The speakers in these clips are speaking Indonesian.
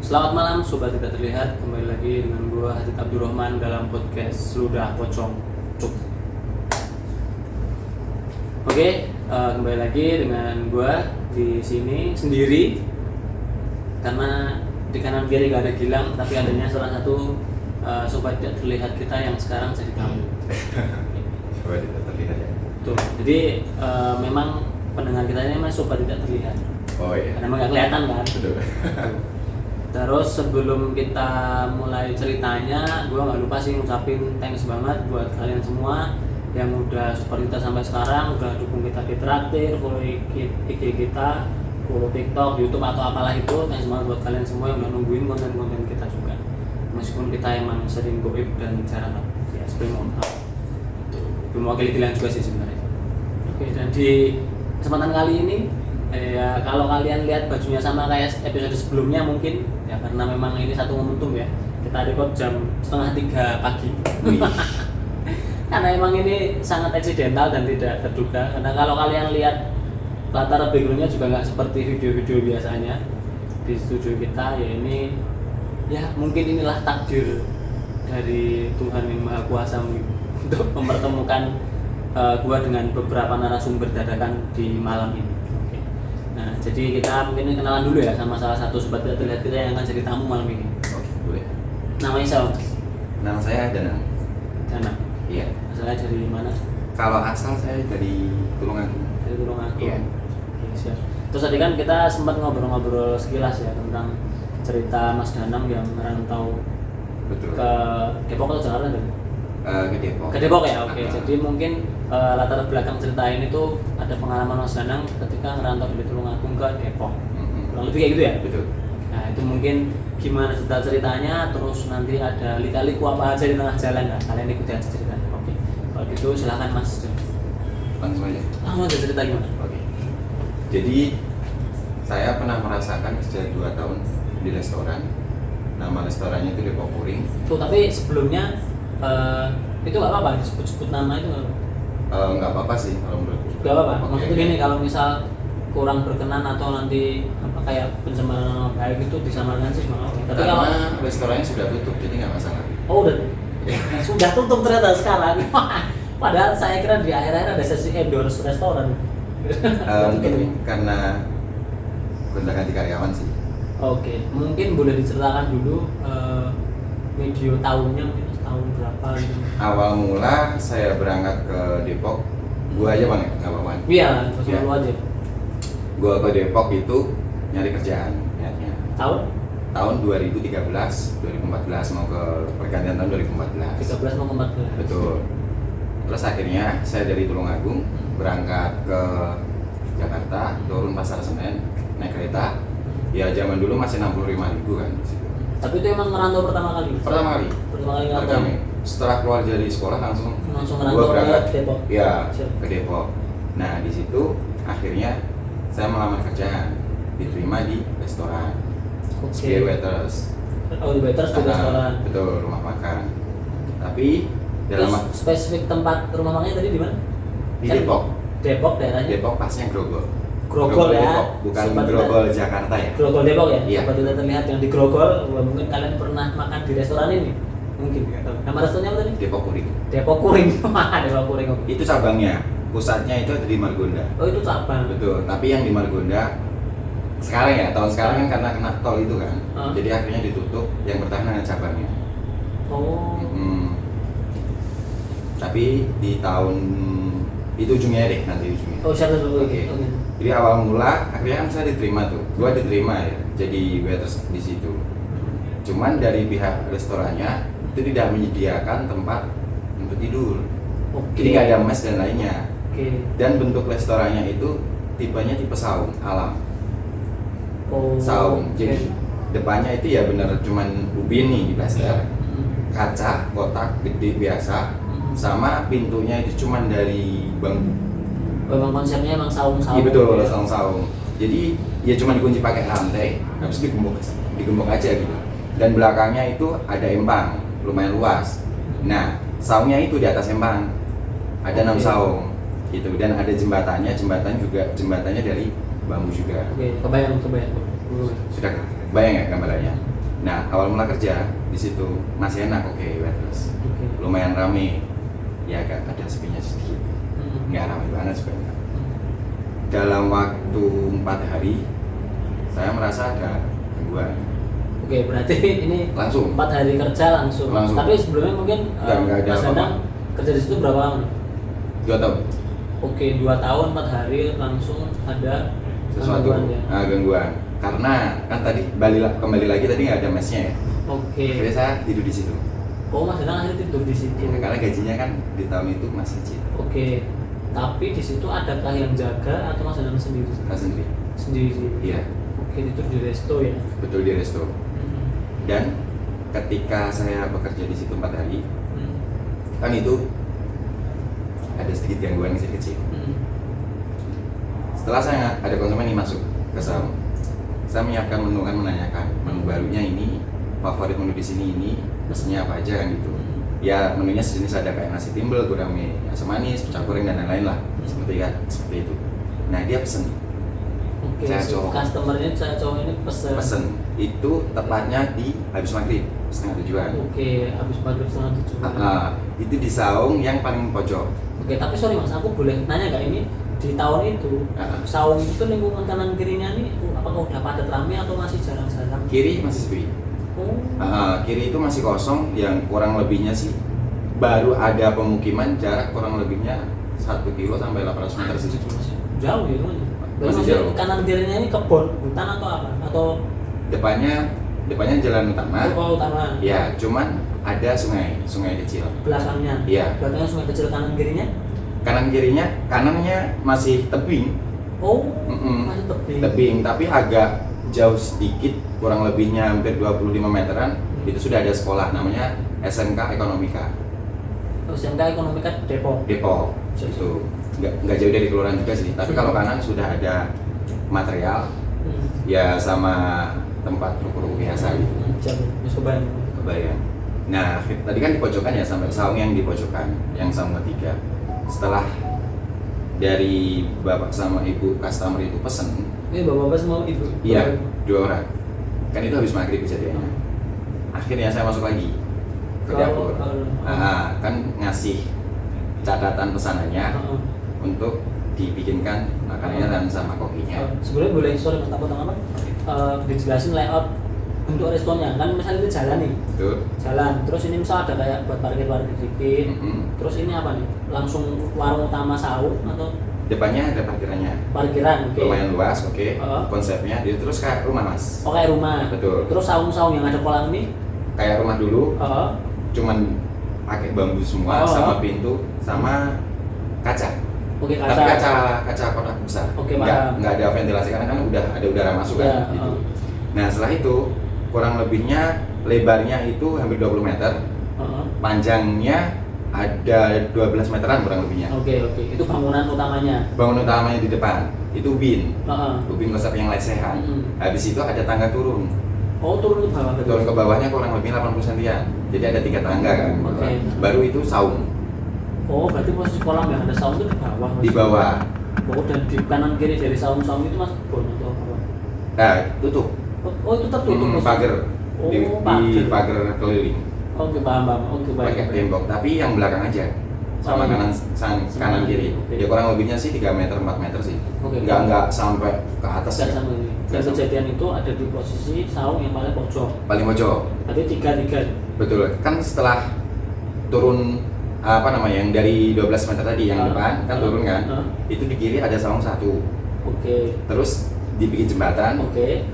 Selamat malam Sobat Tidak Terlihat, kembali lagi dengan gua Hadid Abdurrahman dalam podcast Ludah Pocong Cuk. Oke, kembali lagi dengan gua di sini sendiri karena di kanan kiri gak ada Gilang, tapi adanya salah satu Sobat Tidak Terlihat kita yang sekarang jadi tamu. Sobat Tidak Terlihat ya? Tuh, jadi memang pendengar kita ini memang Sobat Tidak Terlihat. Oh iya. Karena memang gak kelihatan kan? Betul. Terus sebelum kita mulai ceritanya, gue nggak lupa sih ngucapin thanks banget buat kalian semua yang udah support kita sampai sekarang, udah dukung kita di Traktir, follow IG kita, follow TikTok, YouTube atau apalah itu. Thanks banget buat kalian semua yang udah nungguin konten-konten kita juga. Meskipun kita emang sering goib dan jarang ya, sebenarnya mohon maaf. Itu mewakili kalian juga sih sebenarnya. Oke, dan di kesempatan kali ini ya kalau kalian lihat bajunya sama kayak episode sebelumnya mungkin ya karena memang ini satu momentum ya, kita record jam 2:30 pagi. Karena emang ini sangat eksidental dan tidak terduga, karena kalau kalian lihat latar backgroundnya juga nggak seperti video-video biasanya di studio kita. Ya ini ya mungkin inilah takdir dari Tuhan yang Maha Kuasa untuk mempertemukan gua dengan beberapa narasumber dadakan di malam ini. Nah, jadi kita mungkin kenalan dulu ya sama salah satu Sobat Tidak Terlihat kita yang akan jadi tamu malam ini. Oke, boleh. Namanya siapa? Nama saya Danang. Danang. Iya. Asalnya dari mana? Kalau asal saya dari Tulungagung. Dari Tulungagung. Iya. Oke, siap. Terus tadi kan kita sempat ngobrol-ngobrol sekilas ya tentang cerita Mas Danang yang merantau Betul. ke Depok atau Jakarta tadi? Ke Depok. Ke Depok ya, oke. Jadi mungkin latar belakang cerita ini tuh ada pengalaman Mas Danang ketika ngerantau dari Tulungagung ke Depok. Kurang lebih kayak gitu ya? Betul. Nah itu mungkin gimana ceritanya, terus nanti ada lika-liku apa aja di tengah jalan. Nah kalian ikuti aja ceritanya. Oke. Kalau gitu silahkan Mas. Langsung aja. Langsung aja cerita gimana? Oke. Jadi saya pernah merasakan kerja 2 tahun di restoran. Nama restorannya itu Depok Puring. Tuh tapi sebelumnya itu nggak apa-apa disebut-sebut nama itu nggak apa-apa? Nggak apa-apa sih kalau menurutku. Nggak apa-apa. Oke. Maksudnya gini, kalau misal kurang berkenan atau nanti apa kayak pencemaran nama baik itu disamarkan sih nggak apa-apa. Tapi Karena kalau restorannya sudah tutup jadi nggak masalah. oh udah sudah tutup ternyata sekarang. Padahal saya kira di akhir-akhir ada sesi endorse restoran. Mungkin karena gonta-ganti karyawan sih. Oke, mungkin boleh diceritakan dulu video tahunnya, mungkin tahun berapa gitu. Awal mula saya berangkat ke Depok, gua aja bang ya, nggak apa-apa. Iya, langsung Ya. lu aja. Gua ke Depok itu nyari kerjaan, niatnya. Tahun 2013, 2014 mau ke pergantian tahun 2014. 13 mau ke 14. Betul. Terus akhirnya saya dari Tulungagung berangkat ke Jakarta, turun Pasar Senen, naik kereta. Ya zaman dulu masih 65.000 kan di situ. Tapi itu emang ngerantau pertama kali? Pertama kali ngerantau? kami setelah keluar dari sekolah langsung ngerantau gua berangkat ke Depok? ya Siap. ke Depok. Nah di situ akhirnya saya melamar kerjaan, diterima di restoran sebagai waiters. Oh, di waiters di restoran. Betul, rumah makan. Tapi dalam Terus spesifik tempat rumah makannya tadi di mana? di Kan Depok. Depok daerahnya? Depok pasnya Grogol. Grogol ya? Depok, bukan Sobat Grogol Jakarta ya. Grogol Depok ya? Iya. Sobat Tidak Terlihat yang di Grogol, mungkin kalian pernah makan di restoran ini? Mungkin. Nama restorannya apa tadi? Depok Puring. Depok Kuring. Depok Kuring. Oke. Itu cabangnya. Pusatnya itu ada di Margonda. Oh itu cabang. Betul. Tapi yang di Margonda sekarang ya, tahun sekarang kan karena kena tol itu kan. Jadi akhirnya ditutup, yang bertahan hanya cabangnya. Oh. Tapi di tahun itu ujungnya deh, nanti ujungnya. Oh siapa dulu? Oke. Jadi awal mula akhirnya kan saya diterima tuh. Gua diterima ya jadi waiters di situ. Cuman dari pihak restorannya itu tidak menyediakan tempat untuk tidur. Oke. Jadi nggak ada mes dan lainnya. Oke. Dan bentuk restorannya itu tipenya tipe saung alam. Oh. Saung. Jadi depannya itu ya bener cuman ubin nih di plaster. Kaca kotak gede biasa. Sama pintunya itu cuman dari bambu. Memang konsepnya emang saung-saung. Iya betul, ya? saung-saung. Jadi ya cuma dikunci pakai rantai, habis digembok aja gitu. Dan belakangnya itu ada empang, lumayan luas. Nah, saungnya itu di atas empang. Ada 6 saung gitu, dan ada jembatannya dari bambu juga. Oke, kebayang. Sudah bayang ya gambarannya? Nah awal mula kerja di situ masih enak, oke, waitress. Oke. Lumayan rame, ya agak ada sepinya sedikit, nggak rame banget sebenarnya. Dalam waktu 4 hari saya merasa ada gangguan. Oke, berarti ini Langsung 4 hari kerja langsung. Tapi sebelumnya mungkin nggak ada Mas apa-apa. Danang kerja di situ berapa lama? 2 tahun. Oke, 2 tahun 4 hari langsung ada Sesuatu gangguan ya. gangguan. Karena kan tadi kembali lagi tadi nggak ada mesnya ya. Oke. Jadi saya tidur di situ. Oh, Mas Danang akhirnya tidur di situ. Ya, karena gajinya kan di tahun itu masih kecil. Oke. Tapi di situ adakah yang jaga atau Mas Danang sendiri? Saya sendiri. Sendiri. Iya, Oke, tidur di resto ya. betul di resto. Dan ketika saya bekerja di situ 4 hari, kan itu ada sedikit gangguan kecil-kecil. Setelah saya ada konsumen yang masuk ke saung, saya menyiapkan menu, kan menanyakan menu barunya ini, favorit menu di sini ini, mesennya apa aja kan gitu. Ya menunya sejenis ada kayak nasi timbel, gurame asam manis, pecah goreng dan lain-lain lah, seperti itu. Nah dia pesen, Oke, saya cowok. customernya saya cowok ini pesen. Itu tepatnya di habis maghrib 6:30-an. Oke, habis maghrib 6:30. Itu di saung yang paling pojok. Oke, tapi sorry Mas, aku boleh nanya nggak ini di tahun itu saung itu lingkungan kanan kirinya nih apakah udah padat rame atau masih jarang-jarang? Kiri masih sepi. Oh. Kiri itu masih kosong, yang kurang lebihnya sih baru ada pemukiman, jarak kurang lebihnya 1 kilo sampai 800 meter sih. Jauh ya teman. Masih jauh. Kanan kirinya ini kebun, hutan atau apa? Atau Depannya jalan utama. oh, utama? Ya, cuman ada sungai kecil. Belakangnya? Iya. Belakangnya sungai kecil, kanan kirinya? Kanan kirinya, kanannya masih tebing. Oh, Mm-mm. masih tebing. Tebing, tapi agak jauh sedikit, kurang lebihnya hampir 25 meteran. Itu sudah ada sekolah namanya SMK Ekonomika. SMK Ekonomika Depok. Depok. Itu nggak jauh dari kelurahan juga sih. Tapi kalau kanan sudah ada material, ya sama tempat ruko-ruko biasa gitu. Kebayang. Nah, tadi kan di pojokan ya, sampai saung yang di pojokan, yang saung ketiga. Setelah dari bapak sama ibu customer itu pesen, Ini bapak-bapak sama ibu? iya, 2 orang. Kan itu habis maghrib kejadiannya. Akhirnya saya masuk lagi ke dapur. Kan ngasih catatan pesanannya untuk dibikinkan makanannya dan sama kopinya. Sebenarnya boleh sorry Mas, takut apa? Dijelasin layout untuk restonya. Kan misalnya itu jalan nih. Betul. Jalan. Terus ini misal ada kayak buat parkir-parkir dikit. Terus ini apa nih? Langsung warung utama saung atau Depannya ada parkirannya. parkiran? Oke. Lumayan luas, oke. Konsepnya itu terus kayak rumah, Mas. Oh, kayak rumah. Betul. Terus saung-saung yang ada kolam ini? Kayak rumah dulu, cuman pakai bambu semua, sama pintu, sama kaca. Oke, Tapi kaca kotak besar. Oke, nggak ada ventilasi karena kan udah ada udara masuk kan. Gitu. Nah setelah itu kurang lebihnya lebarnya itu hampir 20 meter, panjangnya ada 12 meteran kurang lebihnya. Oke. Itu bangunan utamanya. Bangunan utamanya di depan itu ubin konsep yang lesehan. Habis itu ada tangga turun. Oh, turun ke bawah. Turun ke bawahnya kurang lebih 80 sentian. Jadi ada 3 tangga kan. Baru itu saung. Oh, berarti posisi kolam yang ada saung itu di bawah? Di bawah. Oh, dan di kanan kiri dari saung-saung itu masih kebun atau apa? Nah, tutup. Oh, itu tertutup. Pagar. Di pagar keliling. Oke, paham. Oke, baik. Pakai tembok, tapi yang belakang aja. Sama kanan kiri. Ya kurang lebihnya sih 3 meter 4 meter sih. Enggak sampai ke atas ya. Dan kejadian itu ada di posisi saung yang paling pojok. Paling pojok. Berarti 3. Betul. Kan setelah turun yang dari 12 meter tadi yang depan kan turun kan. Itu di kiri ada saung 1. Oke. Terus dibikin jembatan. Oke.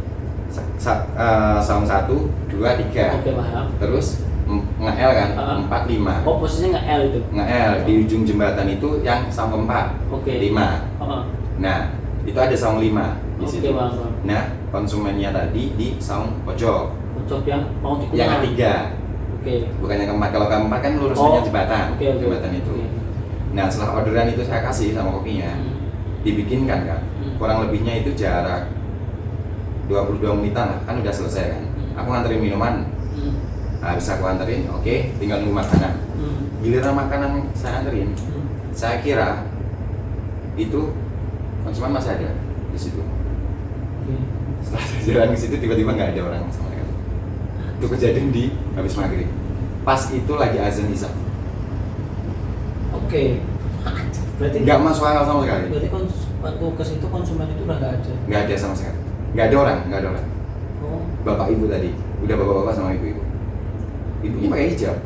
Saung 1, 2, 3. Oke, paham. Terus nge-L kan, 4, 5. Oh, posisinya nge-L itu? Nge-L, di ujung jembatan itu yang saung keempat. Oke. 5. Nah, itu ada saung 5 di situ. Bang. Nah, konsumennya tadi di saung pojok. Pojok yang mau dikumpulkan? Yang ketiga. Oke. Bukan yang keempat. Kalau keempat kan lurusnya jembatan. Jembatan itu. Nah, setelah orderan itu saya kasih sama kopinya, dibikinkan kan. Kurang lebihnya itu jarak 22 menitan lah, kan udah selesai kan. Aku nganterin minuman. Bisa aku anterin, oke, tinggal nunggu makanan. Giliran makanan saya anterin, saya kira itu konsumen masih ada di situ. Setelah saya jalan ke situ tiba-tiba nggak ada orang sama sekali. Itu kejadian di habis maghrib. Pas itu lagi azan isya. Oke. Berarti Nggak masuk akal sama sekali. Berarti waktu ke situ konsumen itu udah nggak ada. Nggak ada sama sekali. Nggak ada orang. Oh. Bapak ibu tadi, udah bapak-bapak sama ibu-ibu. Ibunya pakai hijab,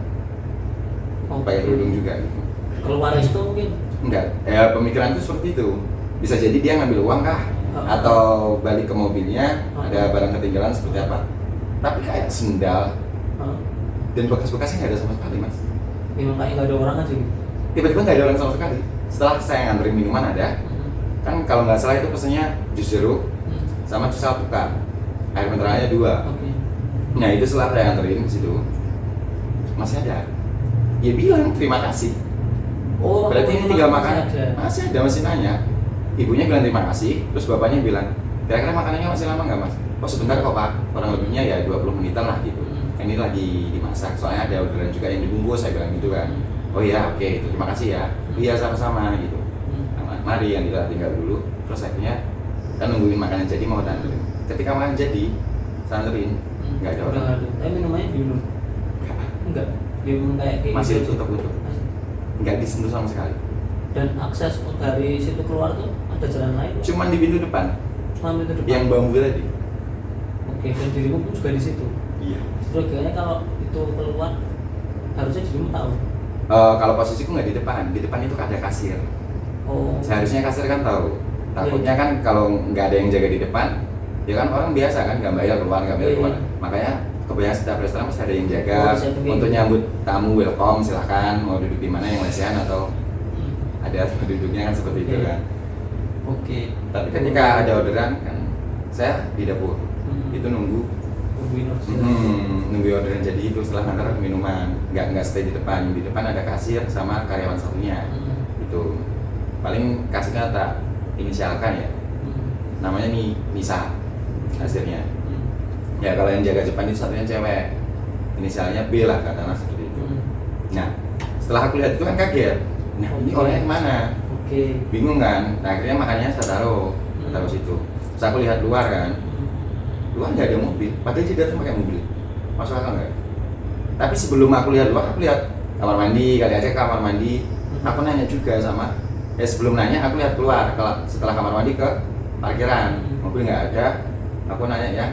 pakai kerudung juga gitu. Keluar itu mungkin. Enggak, pemikiran itu seperti itu. Bisa jadi dia ngambil uang kah, atau balik ke mobilnya, ada barang ketinggalan seperti apa. Tapi kayak sendal dan bekas-bekasnya nggak ada sama sekali, Mas. Memang kayak nggak ada orang aja gitu. Tiba-tiba nggak ada orang sama sekali. Setelah saya nganterin minuman ada, kan kalau nggak salah itu pesannya jus jeruk sama jus alpukat, air mineralnya 2. Oke. Nah itu setelah saya nganterin ke situ masih ada. Dia bilang terima kasih. Oh, Berarti ini tinggal makan. ada. Masih ada, masih nanya. Ibunya bilang terima kasih, terus bapaknya bilang, kira-kira makanannya masih lama nggak, Mas? Oh sebentar kok, Pak. Kurang lebihnya ya 20 menitan lah gitu. Ini lagi dimasak, soalnya ada orderan juga yang dibungkus, saya bilang gitu kan. Oh iya, oke, itu terima kasih ya. Iya sama-sama gitu. Nah, mari yang kita tinggal dulu. Terus akhirnya kan nungguin makanan jadi mau tanterin. Ketika makan jadi, tanterin nggak ada orang. Nggak ada. Tapi minumannya diminum. Enggak. Diminum kayak Masih gitu. tutup. Nggak disentuh sama sekali. Dan akses dari situ keluar tuh ada jalan lain? Cuman di pintu depan, Cuma itu depan. yang bambu tadi. Oke, dan dirimu pun juga di situ. Iya. Terus kayaknya kalau itu keluar harusnya dirimu tahu. Kalau posisiku nggak di depan itu ada kasir. Oh. Seharusnya kasir kan tahu. Takutnya kan kalau nggak ada yang jaga di depan, ya kan orang biasa kan nggak bayar keluar. Makanya kebanyakan setiap restoran pasti ada yang jaga untuk nyambut tamu, welcome, silahkan mau duduk di mana yang lesehan atau ada tempat duduknya kan seperti itu kan. Oke. Tapi ketika ada orderan kan, saya di dapur itu nunggu orderan jadi itu setelah ngantar minuman, nggak stay di depan ada kasir sama karyawan satunya itu paling kasirnya tak inisialkan ya, namanya nih Nisa kasirnya. Ya kalau yang jaga depan itu satunya cewek, inisialnya B lah katakanlah seperti itu. Nah setelah aku lihat itu kan kaget, nah ini orangnya kemana? Bingung kan, nah akhirnya makannya saya taruh situ. Terus aku lihat luar kan, luar nggak ada mobil, padahal dia datang pakai mobil, masuk akal nggak? Tapi sebelum aku lihat luar, aku lihat kamar mandi, kali aja kamar mandi. Aku nanya juga sama, sebelum nanya aku lihat keluar, setelah kamar mandi ke parkiran, mobil nggak ada. Aku nanya yang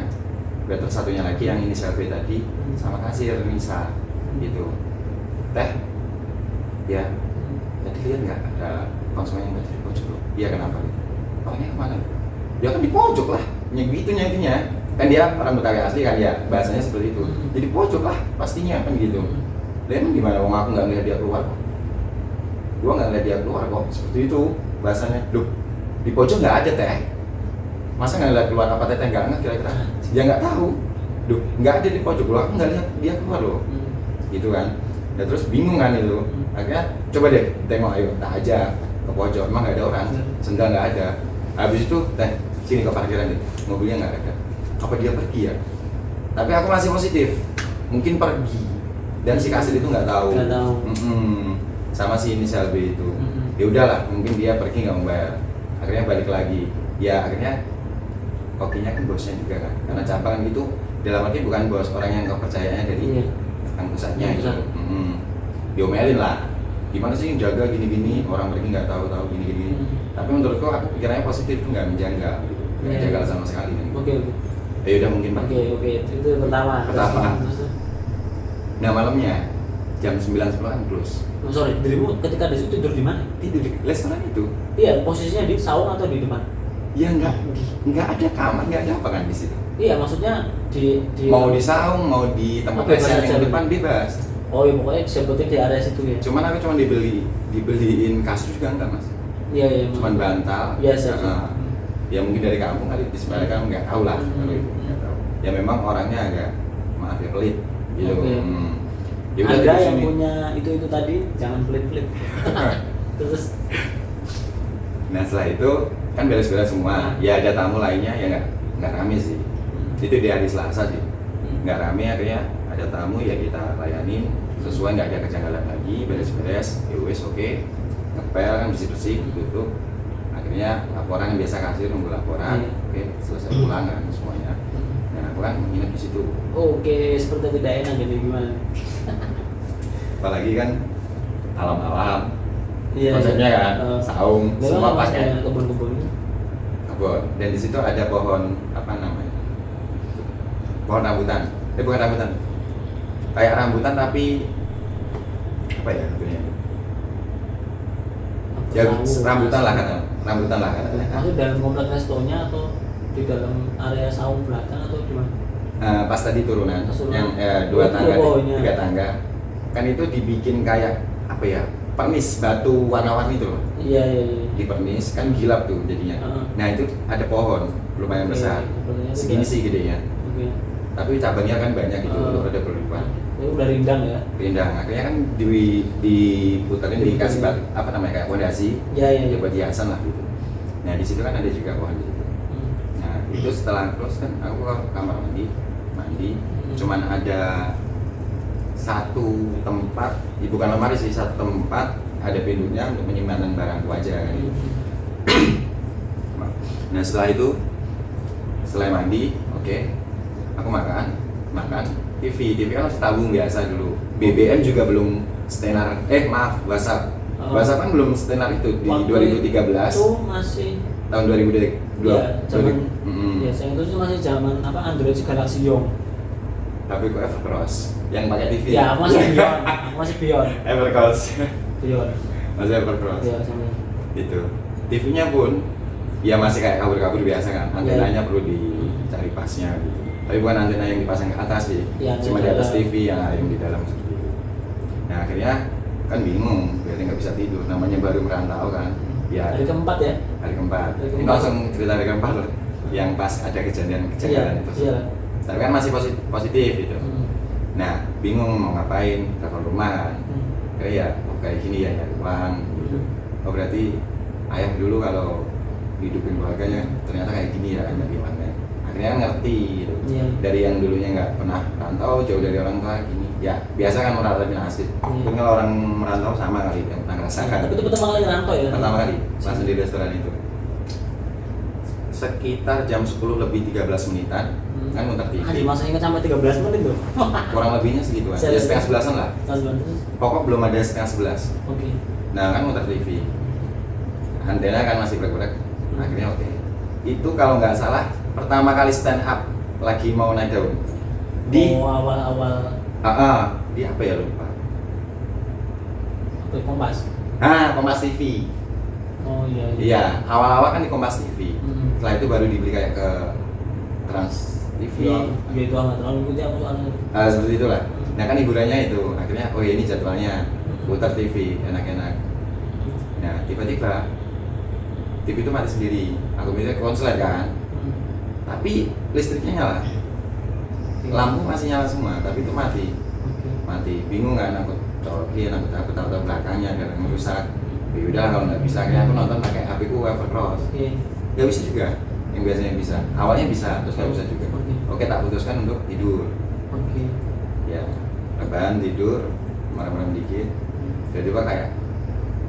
terus satunya lagi yang inisial B tadi sama kasir Nisa gitu. Teh, ya tadi lihat nggak ada konsumen yang tadi di pojok? Iya kenapa? Orangnya kemana? Dia kan di pojok lah, nyegitunya intinya. Kan dia orang Betawi asli kan ya, bahasanya seperti itu. Jadi pojok lah pastinya kan gitu. Dia emang gimana? Wong aku nggak lihat dia keluar kok. Gua nggak lihat dia keluar kok. Seperti itu bahasanya. Loh, di pojok nggak ada teh. Masa nggak lihat keluar apa teteh nggak kira-kira? Dia nggak tahu. Duh, nggak ada di pojok loh. Aku nggak lihat dia keluar loh. Gitu kan. Dan terus bingung kan itu. Akhirnya coba deh tengok, ayo tak aja ke pojok. Emang nggak ada orang. Sendal nggak ada. Habis itu teh sini ke parkiran deh. Mobilnya nggak ada. Apa dia pergi ya? Tapi aku masih positif, mungkin pergi dan si kasir itu nggak tahu. Sama si inisial B itu. Ya udahlah, mungkin dia pergi nggak membayar. Akhirnya balik lagi. Ya akhirnya kokinya kan bosnya juga kan, karena cabang itu dalam arti bukan bos, orang yang kepercayaannya dari yang pusatnya itu. Diomelin lah. Gimana sih jaga gini-gini, orang pergi nggak tahu gini-gini. Tapi menurutku aku pikirannya positif, itu nggak menjaga, gitu. Nggak jaga sama sekali kan. Oke. Ya udah mungkin Pak. Oke, itu pertama. Nah malamnya jam 9.10 kan close. Sorry, dirimu ketika di situ tidur di mana? Tidur di restoran itu. Iya, posisinya di saung atau di depan? Ya nggak ada kamar, nggak ada apa kan di situ. Iya, maksudnya di mau di saung, mau di tempat WC yang depan bebas. Oh iya, pokoknya sebetulnya di area situ ya. Cuman aku cuma dibeliin kasur juga enggak Mas. Iya. Cuman bantal. Biasa. Ya mungkin dari kampung kali, di sebelah kamu nggak tahu lah kalau itu nggak tahu. Ya memang orangnya agak maaf ya pelit gitu. Ya udah Anda yang punya itu tadi jangan pelit-pelit. Terus nah setelah itu kan beres-beres semua. Ya ada tamu lainnya ya nggak rame sih. Itu di hari Selasa sih. Nggak rame, akhirnya ada tamu ya kita layanin sesuai, nggak ada kejanggalan lagi, beres-beres, ya wes oke. Ngepel kan bersih-bersih tutup. akhirnya laporan biasa kasir, nunggu laporan. Iya. Oke, selesai pulang kan semuanya. Nah aku kan menginap di situ. Oke, seperti tidak enak jadi gimana? Apalagi kan alam-alam. Iya. Konsepnya kan saung, semua pakai kebun-kebun. kebun. Dan di situ ada pohon apa namanya? Pohon rambutan. Bukan rambutan. Kayak rambutan tapi apa ya namanya? Ya rambutan lah katanya. Maksud dalam komplek restonya atau di dalam area saung belakang atau di mana? Pas tadi turunan, Pas turunan. yang 2 tangga, Pohonnya. 3 tangga, kan itu dibikin kayak apa ya? Pernis batu warna-warni itu loh. Iya. Di pernis kan gilap tuh jadinya. Nah itu ada pohon lumayan Oke, besar, sepertinya segini sudah- sih gedenya. Oke. Tapi cabangnya kan banyak gitu, udah berlimpah. Itu udah rindang ya? Rindang, akhirnya kan diputerin dikasih batu apa namanya kayak fondasi, Iya. ya buat hiasan lah gitu. Nah di situ kan ada juga pohon di situ. Nah itu setelah close kan aku ke kamar mandi, cuman ada satu tempat, bukan lemari sih, satu tempat ada pintunya untuk penyimpanan barangku aja kan gitu. Nah setelah itu, setelah mandi, oke, aku makan TV kan masih tabung biasa dulu. BBM juga belum setenar, WhatsApp kan belum setenar itu di Waktu 2013 itu masih tahun 2002. ya, zaman Mm-mm. ya, saya itu sih masih zaman apa Android Galaxy Young. Tapi kok Evercross yang pakai TV. Ya, aku masih Beyond. Evercross. Beyond. Masih Evercross. Ya, sama. Itu. TV-nya pun ya masih kayak kabur-kabur biasa kan. Antenanya perlu dicari pasnya gitu. Tapi bukan antena yang dipasang ke atas sih. Ya, Cuma di atas dalam. TV yang ada yang di dalam seperti itu. Nah, akhirnya kan bingung, berarti nggak bisa tidur. Namanya baru merantau kan. Ya, Hari keempat ya? hari keempat. Hari Ini keempat. langsung cerita hari keempat loh. Yang pas ada kejadian itu. Iya. Tapi kan masih positif gitu. Hmm. Nah, bingung mau ngapain, telepon rumah kan. Kayak kayak gini ya, nyari uang gitu. Oh berarti ayah dulu kalau hidupin keluarganya ternyata kayak gini ya, nyari uangnya. Akhirnya kan ngerti gitu. Iya. Dari yang dulunya nggak pernah merantau, jauh dari orang tua gini. Ya biasa kan merantau nasib. Iya. Mungkin kalau orang merantau sama kali yang pernah ngerasakan. Tapi itu pertama kali ngerantau ya? Pertama kali, langsung di restoran itu. Sekitar jam 10 lebih 13 menitan, kan muter TV. Anjir, masa ingat sampai 13 menit tuh? Kurang lebihnya segituan, Saya ya setengah sebelasan lah. Terus? Pokok belum ada setengah 11. Oke. Nah kan muter TV, antena kan masih bergerak. Akhirnya oke. Itu kalau nggak salah pertama kali stand up lagi mau naik daun di awal-awal di apa ya lupa. Kompas. Kompas TV. Oh iya. Iya, awal-awal kan di Kompas TV. Hmm. Setelah itu baru dibeli kayak ke Trans TV. Ya itu amat terlalu ikuti aku soalnya. Seperti itulah. Nah kan hiburannya itu. Akhirnya oh ini jadwalnya putar TV enak-enak. Nah tiba-tiba TV itu mati sendiri. Aku mikir konslet kan. Tapi listriknya nyala, lampu masih nyala semua, tapi itu mati, bingung kan, aku colokin, aku tahu belakangnya ada yang rusak. Ya udah kalau nggak bisa, akhirnya aku nonton pakai HP ku Evercross. Nggak bisa juga, yang biasanya bisa, awalnya bisa, terus nggak bisa juga. Oke, tak putuskan untuk tidur. Ya, rebahan tidur, malam-malam dikit, tiba-tiba kayak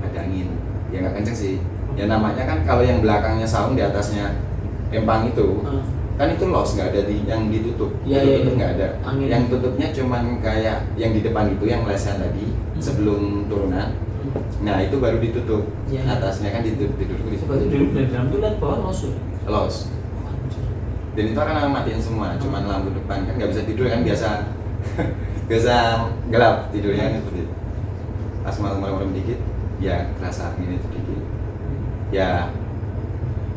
ada angin, ya nggak kenceng sih. Ya namanya kan kalau yang belakangnya saung di atasnya empang itu kan itu los, nggak ada yang ditutup. Ditutup nggak ada. Angin. Yang tutupnya cuman kayak yang di depan itu yang lesehan tadi sebelum turunan. Nah itu baru ditutup. Atasnya kan ditutup tidur di situ. Berarti dulu dari dalam tuh lihat bawah Los. Dan itu akan matiin semua. Cuman lampu depan kan nggak bisa tidur kan biasa biasa gelap tidurnya kan seperti itu. Pas malam-malam dikit ya kerasa angin itu dikit. Ya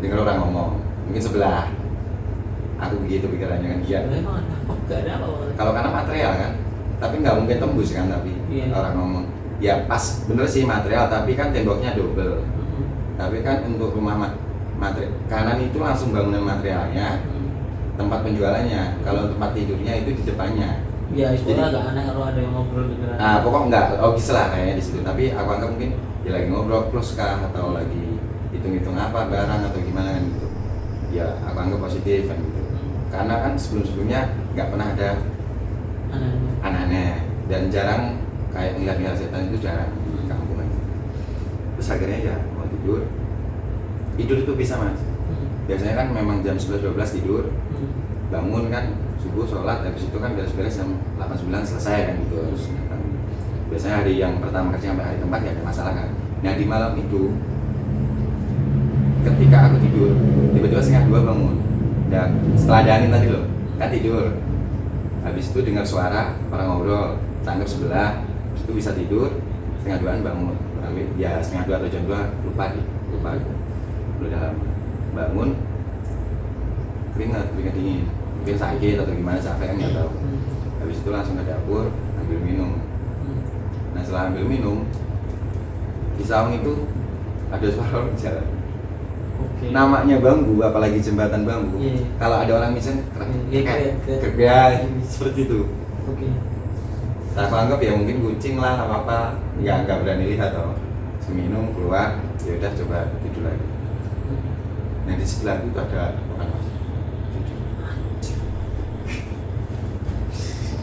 dengar orang ngomong mungkin sebelah. Aku begitu pikirannya kan dia. Gak ada apa-apa. Kalau karena material kan, tapi nggak mungkin tembus kan tapi orang ngomong. Ya pas bener sih material tapi kan temboknya double. Tapi kan untuk rumah material kanan itu langsung bangunan materialnya, tempat penjualannya. Kalau tempat tidurnya itu di depannya. Ya istilahnya agak aneh kalau ada yang ngobrol gitu. Pokok nggak logis lah kayaknya di situ. Tapi aku anggap mungkin dia lagi ngobrol plus kah atau lagi hitung-hitung apa barang atau gimana kan gitu. Ya aku anggap positif kan gitu. Karena kan sebelum-sebelumnya nggak pernah ada aneh-aneh dan jarang kayak ngeliat-ngeliat setan itu jarang di kampungan. Terus akhirnya ya mau tidur tidur itu bisa mas. Biasanya kan memang jam 11-12 tidur, bangun kan subuh sholat, habis itu kan beres-beres jam 8-9 selesai kan gitu. Terus biasanya hari yang pertama kerja sampai hari keempat ya ada masalah kan. Nah di malam itu ketika aku tidur tiba-tiba 1:30 bangun. Dan setelah ada angin tadi loh kan tidur, habis itu dengar suara orang ngobrol, tangkap sebelah, habis itu bisa tidur 1:30 bangun. Ya 1:30 atau jam 2 lupa udah lama bangun, keringat dingin, mungkin sakit atau gimana, capek kan nggak tahu. Habis itu langsung ke dapur ambil minum. Nah setelah ambil minum di saung itu ada suara orang jalan. Namanya bambu, apalagi jembatan bambu. Kalau ada orang misal kerja seperti itu. Tak anggap ya mungkin kucing lah apa nggak berani lihat atau minum keluar, ya udah coba tidur lagi. Nah di sebelah itu ada bukan mas,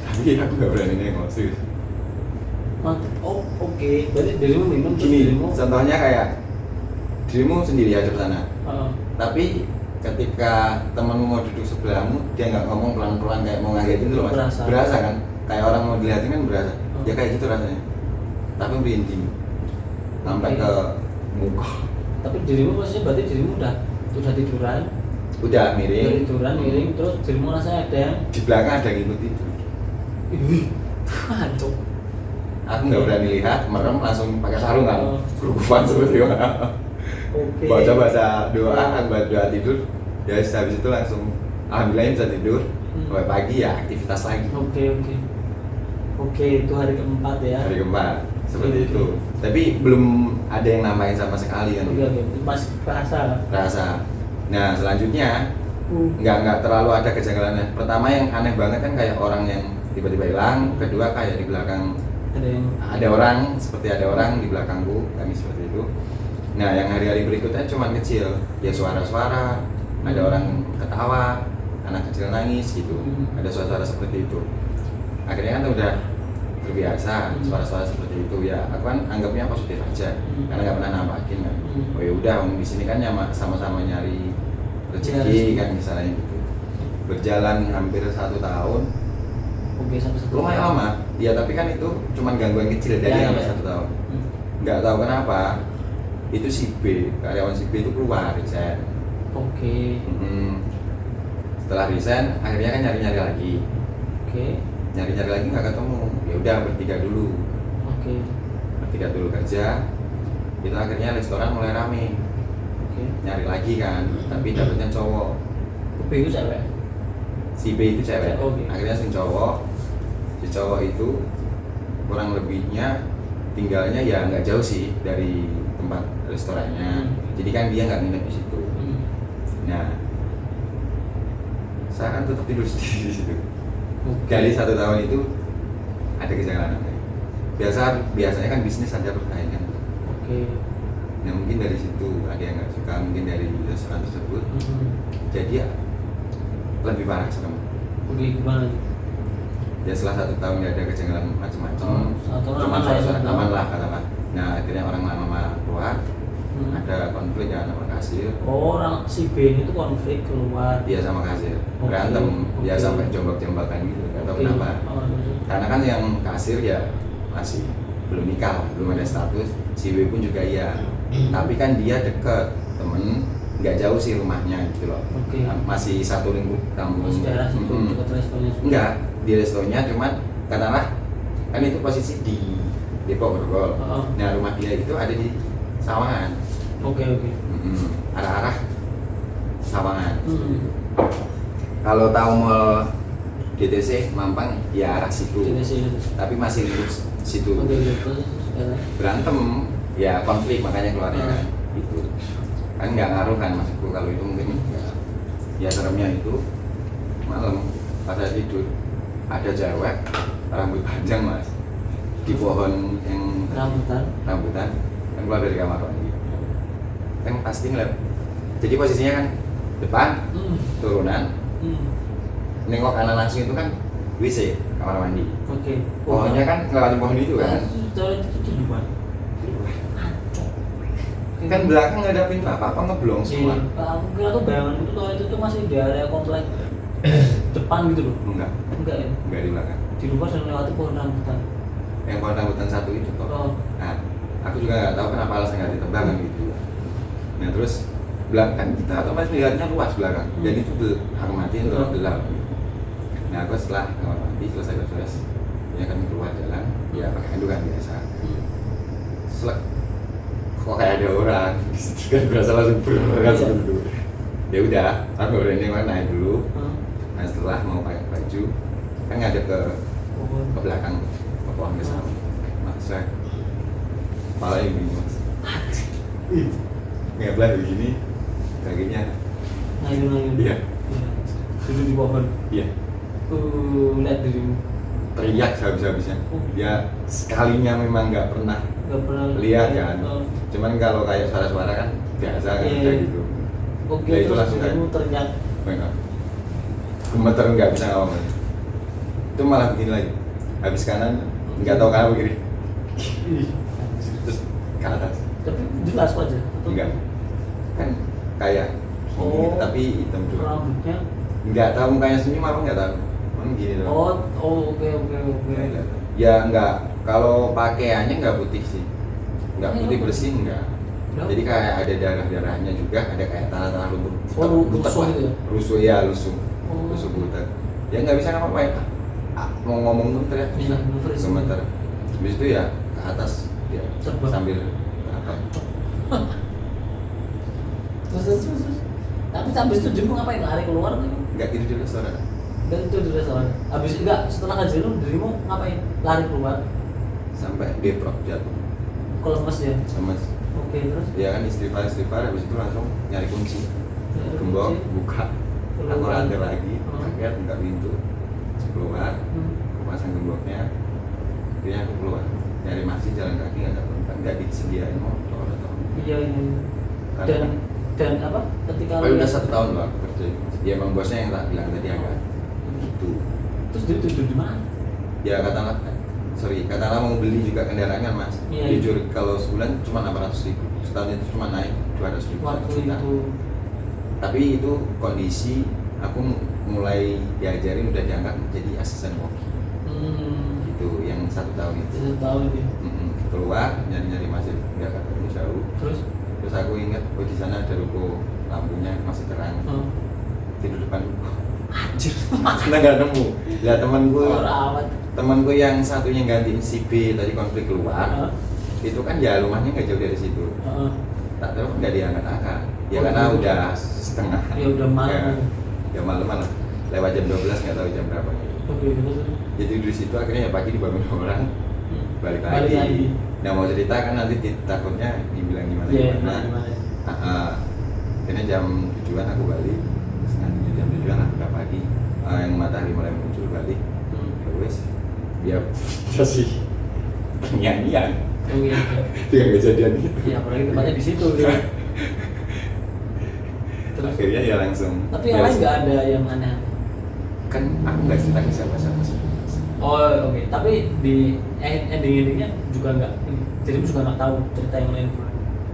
tapi aku nggak berani nengok sih. Berarti dirimu minum terus Gini, dirimu. contohnya kayak dirimu sendiri aja ke sana. Tapi ketika temanmu mau duduk sebelahmu, dia nggak ngomong pelan-pelan kayak mau ngagetin itu loh mas. Berasa kan? Kayak orang mau dilihatin kan berasa. Ya kayak gitu rasanya. Tapi merinding sampai ke muka. Tapi dirimu maksudnya berarti dirimu udah tiduran. Udah miring. Tiduran miring terus dirimu rasanya ada yang di belakang ada yang ikut tidur. Hancur. Aku nggak berani lihat, merem langsung pakai sarung kan. Kerukupan seperti itu. Baca doa, aku baca doa tidur. Ya habis itu langsung alhamdulillah bisa tidur. Sampai pagi ya aktivitas lagi. Oke, itu hari keempat ya. Hari keempat seperti itu. Tapi belum ada yang nambahin sama sekali kan. Masih terasa. Nah selanjutnya nggak terlalu ada kejanggalan. Pertama yang aneh banget kan kayak orang yang tiba-tiba hilang. Kedua kayak di belakang ada orang, seperti ada orang di belakangku, kami seperti itu. Nah yang hari-hari berikutnya cuma kecil, ya suara-suara, ada orang ketawa, anak kecil nangis gitu, ada suara-suara seperti itu. Akhirnya kan udah terbiasa suara-suara seperti itu, ya aku kan anggapnya positif aja, karena nggak pernah nampakin kan. Oh ya udah, di sini kan sama-sama nyari rezeki kan misalnya gitu. Berjalan hampir 1 tahun. Lumayan lama, ya tapi kan itu cuma gangguan kecil dari sampai 1 tahun. Nggak tahu kenapa itu si B, karyawan si B itu keluar resign. Setelah resign akhirnya kan nyari-nyari lagi. Nyari-nyari lagi nggak ketemu, ya udah bertiga dulu kerja. Itu akhirnya restoran mulai rame. Nyari lagi kan, tapi dapetnya cowok. B itu cewek? Si B itu cewek. Akhirnya si cowok itu kurang lebihnya tinggalnya ya nggak jauh sih dari tempat restorannya. Jadi kan dia nggak nginep di situ. Nah, saya kan tetap tidur sendiri di situ. Dari 1 tahun itu ada kejanggalan. Biasanya kan bisnis ada persaingan. Nah mungkin dari situ ada yang nggak suka, mungkin dari restoran tersebut. Jadi ya lebih parah serem. Gimana? Ya setelah 1 tahun nggak ada kejanggalan macam-macam. Cuma suara aman lah katakan. Nah akhirnya orang lama keluar, ada konflik ya sama kasir. Orang si B itu konflik keluar. Dia sama kasir berantem, ya sampai jombak-jombakan gitu. Nggak tahu kenapa. Karena kan yang kasir ya masih belum nikah, belum ada status. Si B pun juga iya. Tapi kan dia deket temen, nggak jauh sih rumahnya gitu loh. Masih satu lingkup kampung. Daerah situ dekat restonya. Enggak, di restonya cuman katakanlah kan itu posisi di Depok Grogol. Nah rumah dia itu ada di Sawangan. Arah-arah Sawangan. Kalau tahu mau DTC Mampang ya arah situ. Tapi masih lingkup situ. Berantem ya konflik makanya keluarnya kan itu. Kan nggak ngaruh kan maksudku kalau itu mungkin ya seremnya itu malam pas saya tidur ada cewek rambut panjang mas di pohon yang rambutan kan keluar dari kamar mandi kan pasti ngeliat, jadi posisinya kan depan turunan nengok kanan langsung itu kan WC kamar mandi. Pohonnya kan ngelewatin pohon itu kan. Kan belakang nggak ada pintu apa-apa, ngeblong semua. Aku kira tuh bayangan itu toilet itu masih di area komplek depan gitu loh. Enggak ya? Enggak di belakang. Di luar dan lewati pohon rambutan. Yang pohon rambutan satu itu toh. Oh. Nah, aku juga nggak tahu kenapa alasan nggak ditebang kan gitu. Nah terus belakang kita otomatis lihatnya luas belakang dan itu kamar mandi itu gelap. Nah aku setelah kamar mandi selesai beres, ya kan keluar jalan, ya pakai handukan biasa. Selek, kok kayak ada orang, kan berasa langsung langsung dulu. Ya udah, aku udah ini naik dulu. Nah setelah mau pakai baju, kan ngadep ke belakang, ke pohon ke sana. Masa malah yang begini mas. Ngebelah begini, kakinya. Ngayun-ngayun. Iya. Duduk di pohon. Iya. Lihat dirimu. Teriak sehabis-habisnya. Ya sekalinya memang nggak pernah lihat kan. Cuman kalau kayak suara-suara kan biasa kan kayak gitu. Oke, Ya, itu terus langsung dirimu teriak. Gemeter nggak bisa ngomong. Itu malah begini lagi. Habis kanan nggak tahu kenapa begini. Terus ke atas. Tapi jelas aja. Enggak. Kan kayak gini, tapi hitam juga. Rambutnya. Nggak tahu mukanya senyum apa nggak tahu. Gini doang. Oke. Ya enggak, kalau pakaiannya enggak putih sih. Enggak putih bersih enggak. Jadi kayak ada darah-darahnya juga, ada kayak tanah-tanah lumpur. Lusuh gitu ya? Lusuh ya, lusuh. Lusuh butek. Ya enggak bisa ngapa-ngapain. Mau ngomong pun teriak susah. Gemeter. Habis itu ya ke atas ya sambil apa? Terus. Tapi habis itu dirimu ngapain? Lari keluar kan? Enggak tidur di restoran. Dan itu di restoran. Habis enggak setelah kejadian dirimu ngapain? Lari keluar. Sampai deprok jatuh. Kalau lemes ya. Lemes. Oke, terus? Ya kan istighfar habis itu langsung nyari kunci. Gembok, buka. Aku rantai lagi, kaget buka pintu. Keluar, aku pasang gemboknya. Akhirnya aku keluar. Nyari masjid jalan kaki enggak disediain motor atau. Iya. Dan apa? Ketika udah 1 tahun loh aku kerja. Ya emang bosnya yang tak bilang tadi agak gitu. Terus dia tidur di mana? Ya katakanlah mau beli juga kendaraan kan mas. Iya. Jujur kalau sebulan cuma 800.000, setahun itu cuma naik 200.000. Waktu itu. Tapi itu kondisi aku mulai diajarin udah diangkat jadi asisten koki. Itu yang 1 tahun itu. 1 tahun ya. Keluar nyari masjid nggak ketemu jauh. Terus aku ingat di sana ada ruko lampunya masih terang. Tidur depan ruko. Anjir. Karena nggak nemu. Lihat Rawat. temanku yang satunya gantiin si B tadi konflik keluar. Itu kan ya rumahnya nggak jauh dari situ. Tak telepon nggak diangkat-angkat. Ya karena udah setengah. Ya udah malam. Ya malam lah. Lewat jam 12 nggak tahu jam berapa. Oke, terus. Jadi di situ akhirnya ya pagi dibangun orang. Balik lagi. Nah mau cerita kan nanti takutnya dibilang gimana. Akhirnya jam 7-an aku balik. Nanti jam 7-an aku udah pagi. Yang matahari mulai muncul balik. Terus dia kasih nyanyian. Iya. Dia kejadian itu. Iya, apalagi tempatnya di situ gitu. Terus akhirnya ya langsung. Tapi yang lain nggak ada yang aneh. Kan aku nggak cerita ke siapa-siapa sih. Oh oke. Tapi di ending-endingnya juga nggak. Jadi juga nggak tahu cerita yang lain.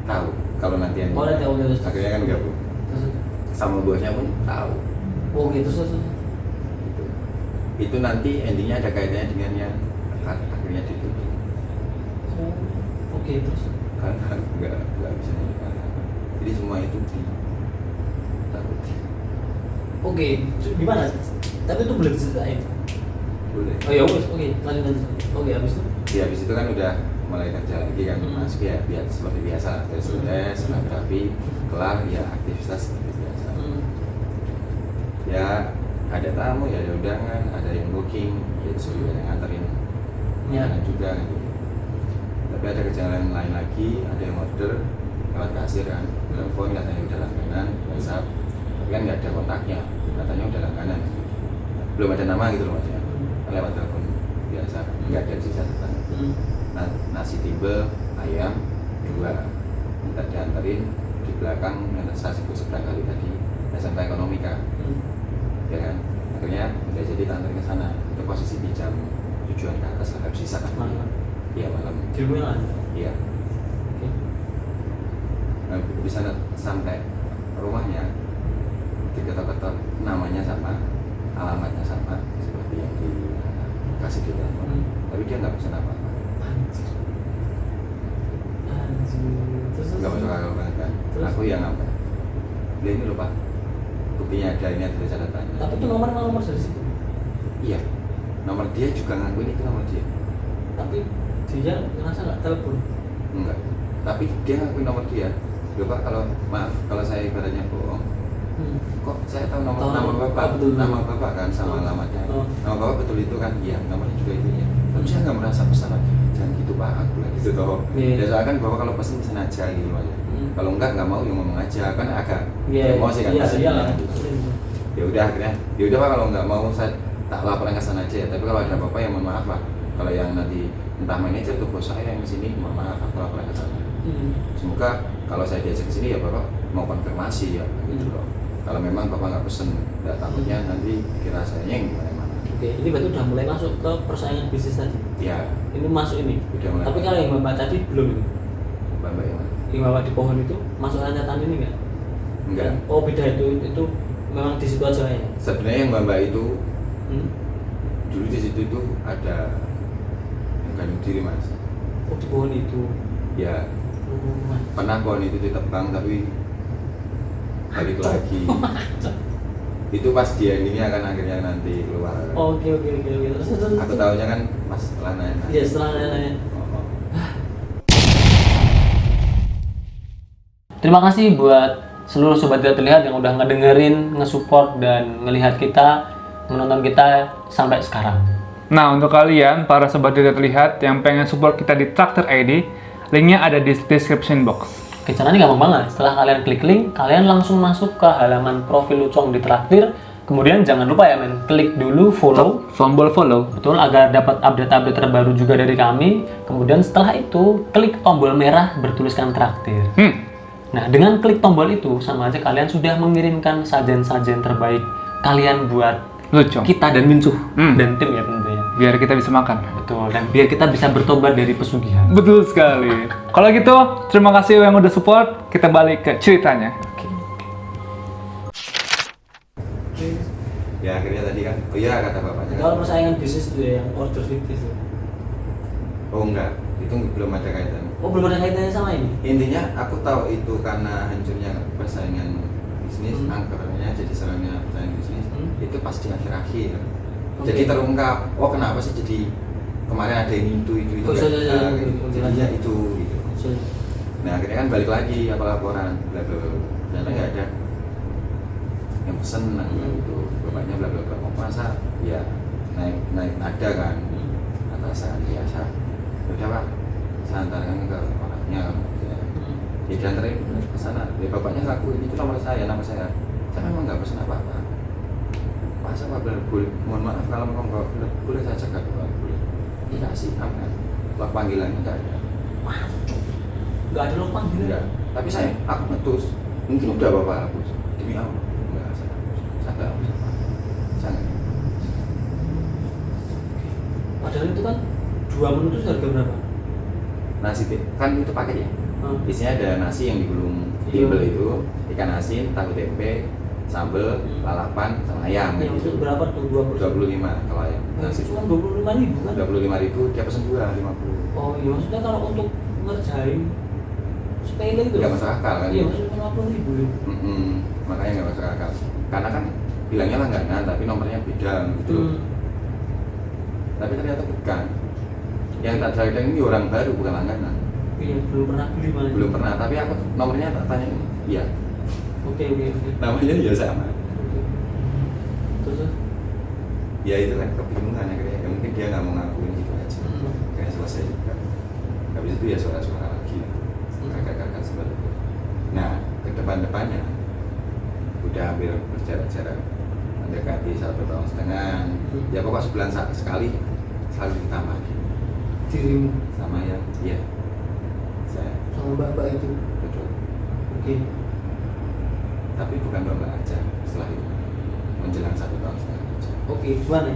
Tahu kalau nanti yang. Oh nanti aku terus. Akhirnya kan gabung. Terus. Sama bosnya pun tahu. Oh gitu terus. Itu nanti endingnya ada kaitannya dengan yang akhirnya ditutup. Oh, oke terus. Karena nggak bisa nikah. Jadi semua itu takut. Oke, gimana? Tapi itu boleh diceritain. Boleh. Oh ya wes, oke, lanjut. Oke, habis itu? Ya habis itu kan udah mulai kerja lagi kan, masuk ya biar seperti biasa, tes, rapi, kelar ya aktivitas seperti biasa. Ya ada tamu, ya ada undangan, ada yang booking, ya disuruh yang nganterin makanan juga gitu. Tapi ada kejanggalan lain lagi, ada yang order lewat kasir kan, telepon katanya udah langganan, WhatsApp, tapi kan nggak ada kontaknya, katanya udah langganan, belum ada nama gitu loh maksudnya, lewat telepon biasa, nggak ada sisa catatan. Nasi timbel, ayam, 2, minta dianterin di belakang yang saya sebut sebelah kali tadi, SMK Ekonomika. Ya kan, akhirnya udah jadi antar ke sana. Itu posisi di jam 7-an ke atas lah, habis sisa kan. Iya malam. Di rumah? Iya. Oke. bisa sampai rumahnya diketok-ketok, namanya sama, alamatnya sama seperti yang dikasih di telepon, tapi dia nggak pesan apa-apa. Terus Nggak masuk akal banget kan? Terus? Aku yang apa? Dia ini lupa buktinya ada, ini ada catatannya. tapi itu nomor dari situ. Iya, nomor dia juga ngakuin itu nomor dia. Tapi dia ngerasa nggak telepon. Enggak, tapi dia ngakuin nomor dia. Loh Pak, kalau maaf kalau saya ibaratnya bohong, kok saya tahu Tahu nama nama- bapak, betul. nama bapak kan sama Oh. alamatnya. Oh. Nama bapak betul itu kan, iya, namanya juga itu ya. Tapi saya nggak merasa pesan, jangan gitu Pak, aku lah gitu toh. Iya. Biasanya kan bapak kalau pesan pesan aja gitu aja. Kalau enggak mau yang ngomong aja kan agak emosi kan Iya, pesannya, iyalah. gitu. Ya udah akhirnya, ya udah Pak kalau nggak mau saya tak laporan ke sana aja ya. Tapi kalau ada apa-apa ya mohon maaf Pak. Kalau yang nanti entah manajer atau bos saya yang kesini, mohon maaf aku laporan ke sana. Semoga kalau saya diajak ke sini ya Bapak mau konfirmasi ya gitu loh. Kalau memang Bapak nggak pesen, nggak takutnya nanti kira saya yang gimana. Oke, ini berarti udah mulai masuk ke persaingan bisnis tadi. Ya, Ini masuk ini. udah mulai. Tapi kalau yang Bapak tadi belum ini. Bapak yang mana? Yang Bapak di pohon itu masuk rentetan ini enggak? Enggak. Oh, beda itu memang di situ aja ya. Sebenarnya yang Bapak itu Hmm? dulu di situ itu ada yang gantung diri Mas. Oh, di pohon itu. Ya, Oh, pernah pohon itu ditebang tapi balik lagi. Itu pas dia ini akan akhirnya nanti keluar. Oke. Terus. Aku tahunya kan pas setelah nanya. Iya, setelah nanya. Oh. Terima kasih buat seluruh sobat tidak terlihat yang udah ngedengerin, ngesupport dan ngelihat kita, menonton kita sampai sekarang. Nah, untuk kalian, para sobat tidak terlihat yang pengen support kita di Traktir ID, linknya ada di description box. Oke, caranya gampang banget. Setelah kalian klik link, kalian langsung masuk ke halaman profil Ucong di Traktir. Kemudian jangan lupa ya men, klik dulu follow. Tombol follow. Betul, agar dapat update-update terbaru juga dari kami. Kemudian setelah itu, klik tombol merah bertuliskan Traktir. Nah, dengan klik tombol itu, sama aja kalian sudah mengirimkan sajian-sajian terbaik kalian buat Lucu. kita dan Mincuh Hmm. dan tim ya tentunya. Biar kita bisa makan. Betul, dan biar kita bisa bertobat dari pesugihan. Betul sekali. Kalau gitu, terima kasih yang udah support. Kita balik ke ceritanya. Oke. Ya akhirnya tadi kan, oh iya kata bapaknya. Kalau persaingan bisnis itu ya, yang order fiktif itu. Oh enggak, itu belum ada kaitan. Oh, belum ada kaitannya sama ini. Intinya aku tahu itu karena hancurnya persaingan bisnis, angkernya jadi serangnya persaingan bisnis. Itu pas di akhir-akhir. Oke. Jadi terungkap, oh kenapa sih jadi kemarin ada ini itu Oh, kan? iya, Nah, oke, jadinya itu gitu. So, Nah akhirnya kan balik lagi apa laporan, bla bla bla. Ternyata nggak ada yang pesen gitu. Bapaknya bla bla bla. Oh, masa ya naik nada kan atasan biasa. Udah Pak, saya antarkan ke orangnya kan. Ya diantarin ke sana. Ya bapaknya ngaku ini itu nomor saya, nama saya. Saya memang nggak pesen apa-apa. Masa Pak boleh, mohon maaf kalau memang nggak boleh saya cakap Pak, boleh. Dikasih aman. Log panggilannya nggak ada. nggak ada lubang gitu. Enggak. Tapi aku ngetus. Mungkin udah bapak hapus. Demi Allah. Enggak, saya hapus. Saya nggak hapus apa. Saya nggak. Padahal itu kan 2 menu itu harga berapa? Nasi kan itu paket ya. Isinya ada nasi yang digulung Iya. timbel itu, ikan asin, tahu tempe, sambel, lalapan, sama ayam. Yang itu gitu. berapa tuh? 25 kalau ayam. Nah, Nasi itu cuma 25.000 kan? 25.000 dia pesen 50. Oh iya, maksudnya kalau untuk ngerjain sepele itu Nggak masuk akal kan? Iya, maksudnya 50.000 ya. Makanya nggak masuk akal. Karena kan bilangnya langganan tapi nomornya beda gitu. Tapi ternyata bukan. Yang tak jaga ini orang baru bukan langganan. Iya, belum pernah beli malah. Belum pernah, tapi aku nomornya tak tanya. Iya. Oke. Namanya ya sama. Oke. Terus? Ya itu kan kebingungan akhirnya. Ya, mungkin dia nggak mau ngakuin gitu aja. Kayak selesai juga. Habis itu ya suara-suara lagi. Kakak-kakak seperti itu. Nah, ke depan-depannya udah hampir berjarak-jarak mendekati 1,5 tahun. Ya pokoknya sebulan sekali selalu ditambah Dirimu sama yang iya saya sama mbak-mbak itu. betul. Oke. Tapi bukan mbak aja setelah itu menjelang 1,5 tahun aja. Oke, gimana?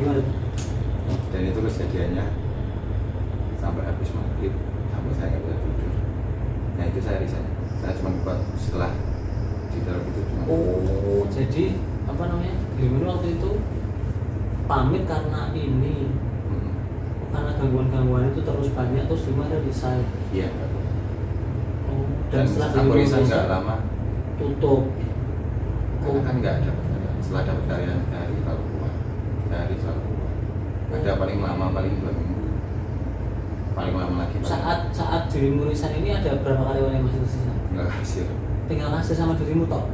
Dan itu kejadiannya sampai habis maghrib sampai saya nggak bisa tidur. Nah itu saya resign. Saya cuma buat setelah di dalam itu cuma. Oh, jadi apa namanya? Gimana waktu itu pamit karena ini, Hmm. karena gangguan-gangguan itu terus banyak, terus gimana resign? Iya. Oh, Dan setelah aku dari resign Indonesia nggak lama. tutup. Karena kan nggak ada karyawan. Setelah dapat karyawan dari kalau keluar, dari selalu keluar. Ada paling lama paling 2 minggu. Paling lama lagi. Saat dirimu resign ini ada berapa karyawan yang masih tersisa? Nggak hasil. Tinggal kasir sama dirimu toh?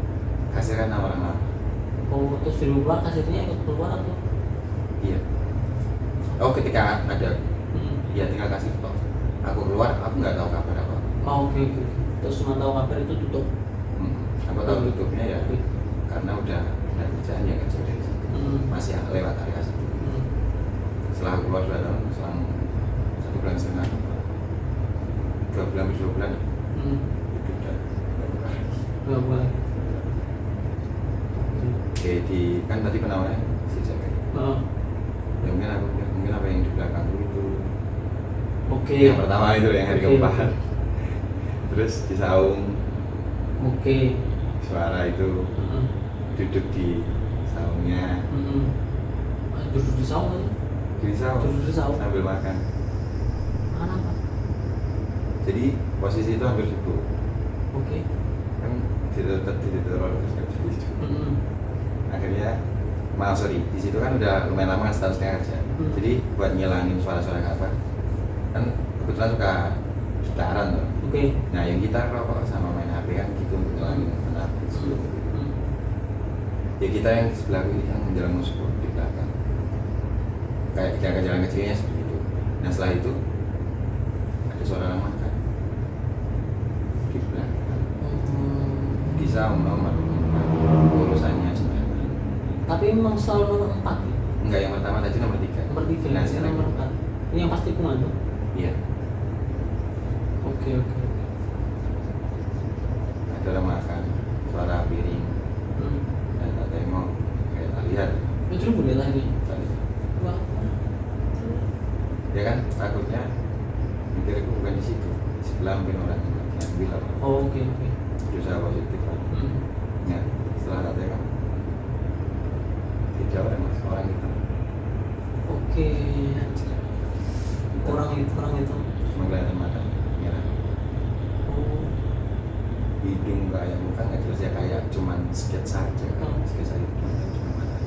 Hasil kan orang lama. Oh, terus dirimu keluar, kasirnya ikut keluar atau? Iya. Oh ketika ada, Hmm. ya tinggal kasih toh. Aku keluar, aku nggak tahu kabar apa. Oh, oke. Terus cuma tahu kabar itu tutup. Aku tahu tutupnya ya Oke. karena udah kerjaan ya kerja dari situ. Hmm. Masih lewat area situ. Hmm. Setelah aku keluar 2 tahun, selang 1 bulan setengah, 2 bulan 2 bulan Hmm. itu udah nggak buka lagi. Nggak boleh. Oke, di kan tadi penawarnya si cewek. Oh, Ya mungkin aku mungkin apa yang di belakangku itu oke. yang pertama itu yang hari Oke. keempat. Terus di saung Oke. suara itu Heeh. duduk di saungnya, Heeh. Duduk di saung aja. di saung Duduk di saung. sambil makan. Makan apa? Jadi posisi itu hampir subuh Oke. kan tidak terus nggak bisa tidur. Heeh. Akhirnya di situ kan udah lumayan lama kan setahun setengah kerja. Hmm. Jadi buat ngilangin suara-suara apa kan kebetulan suka gitaran tuh. Oke. Nah yang gitar rokok sama main HP kan gitu untuk ngilangin anak sebelum itu. Hmm. Ya kita yang di sebelah kiri yang jalan musik di belakang kayak jalan kecilnya seperti itu. Nah setelah itu ada suara orang makan di belakang. Bisa nomor urusannya sebenarnya. Tapi memang selalu nomor 4 ya? Enggak, yang pertama tadi nomor 3. Nomor 3 Nah, ya? sekarang Nomor 4. Ini yang pasti kuman tuh? iya. Oke. Ada orang makan, suara piring, Hmm. dan tak tengok, kayak tak lihat. Ya dulu boleh lah ini. Tak lihat. Wah. Ya kan, takutnya mikir aku bukan di situ. Di sebelah mungkin orang yang bilang Oh, oke. berusaha positif kan. Hmm. Nah, setelah tak tengok, tidak orang itu Oke. Orang itu. cuma kelihatan mata merah, Oh. hidung kayak muka nggak jelas ya kayak cuman sketsa saja, Hmm. sketsa itu cuma mata.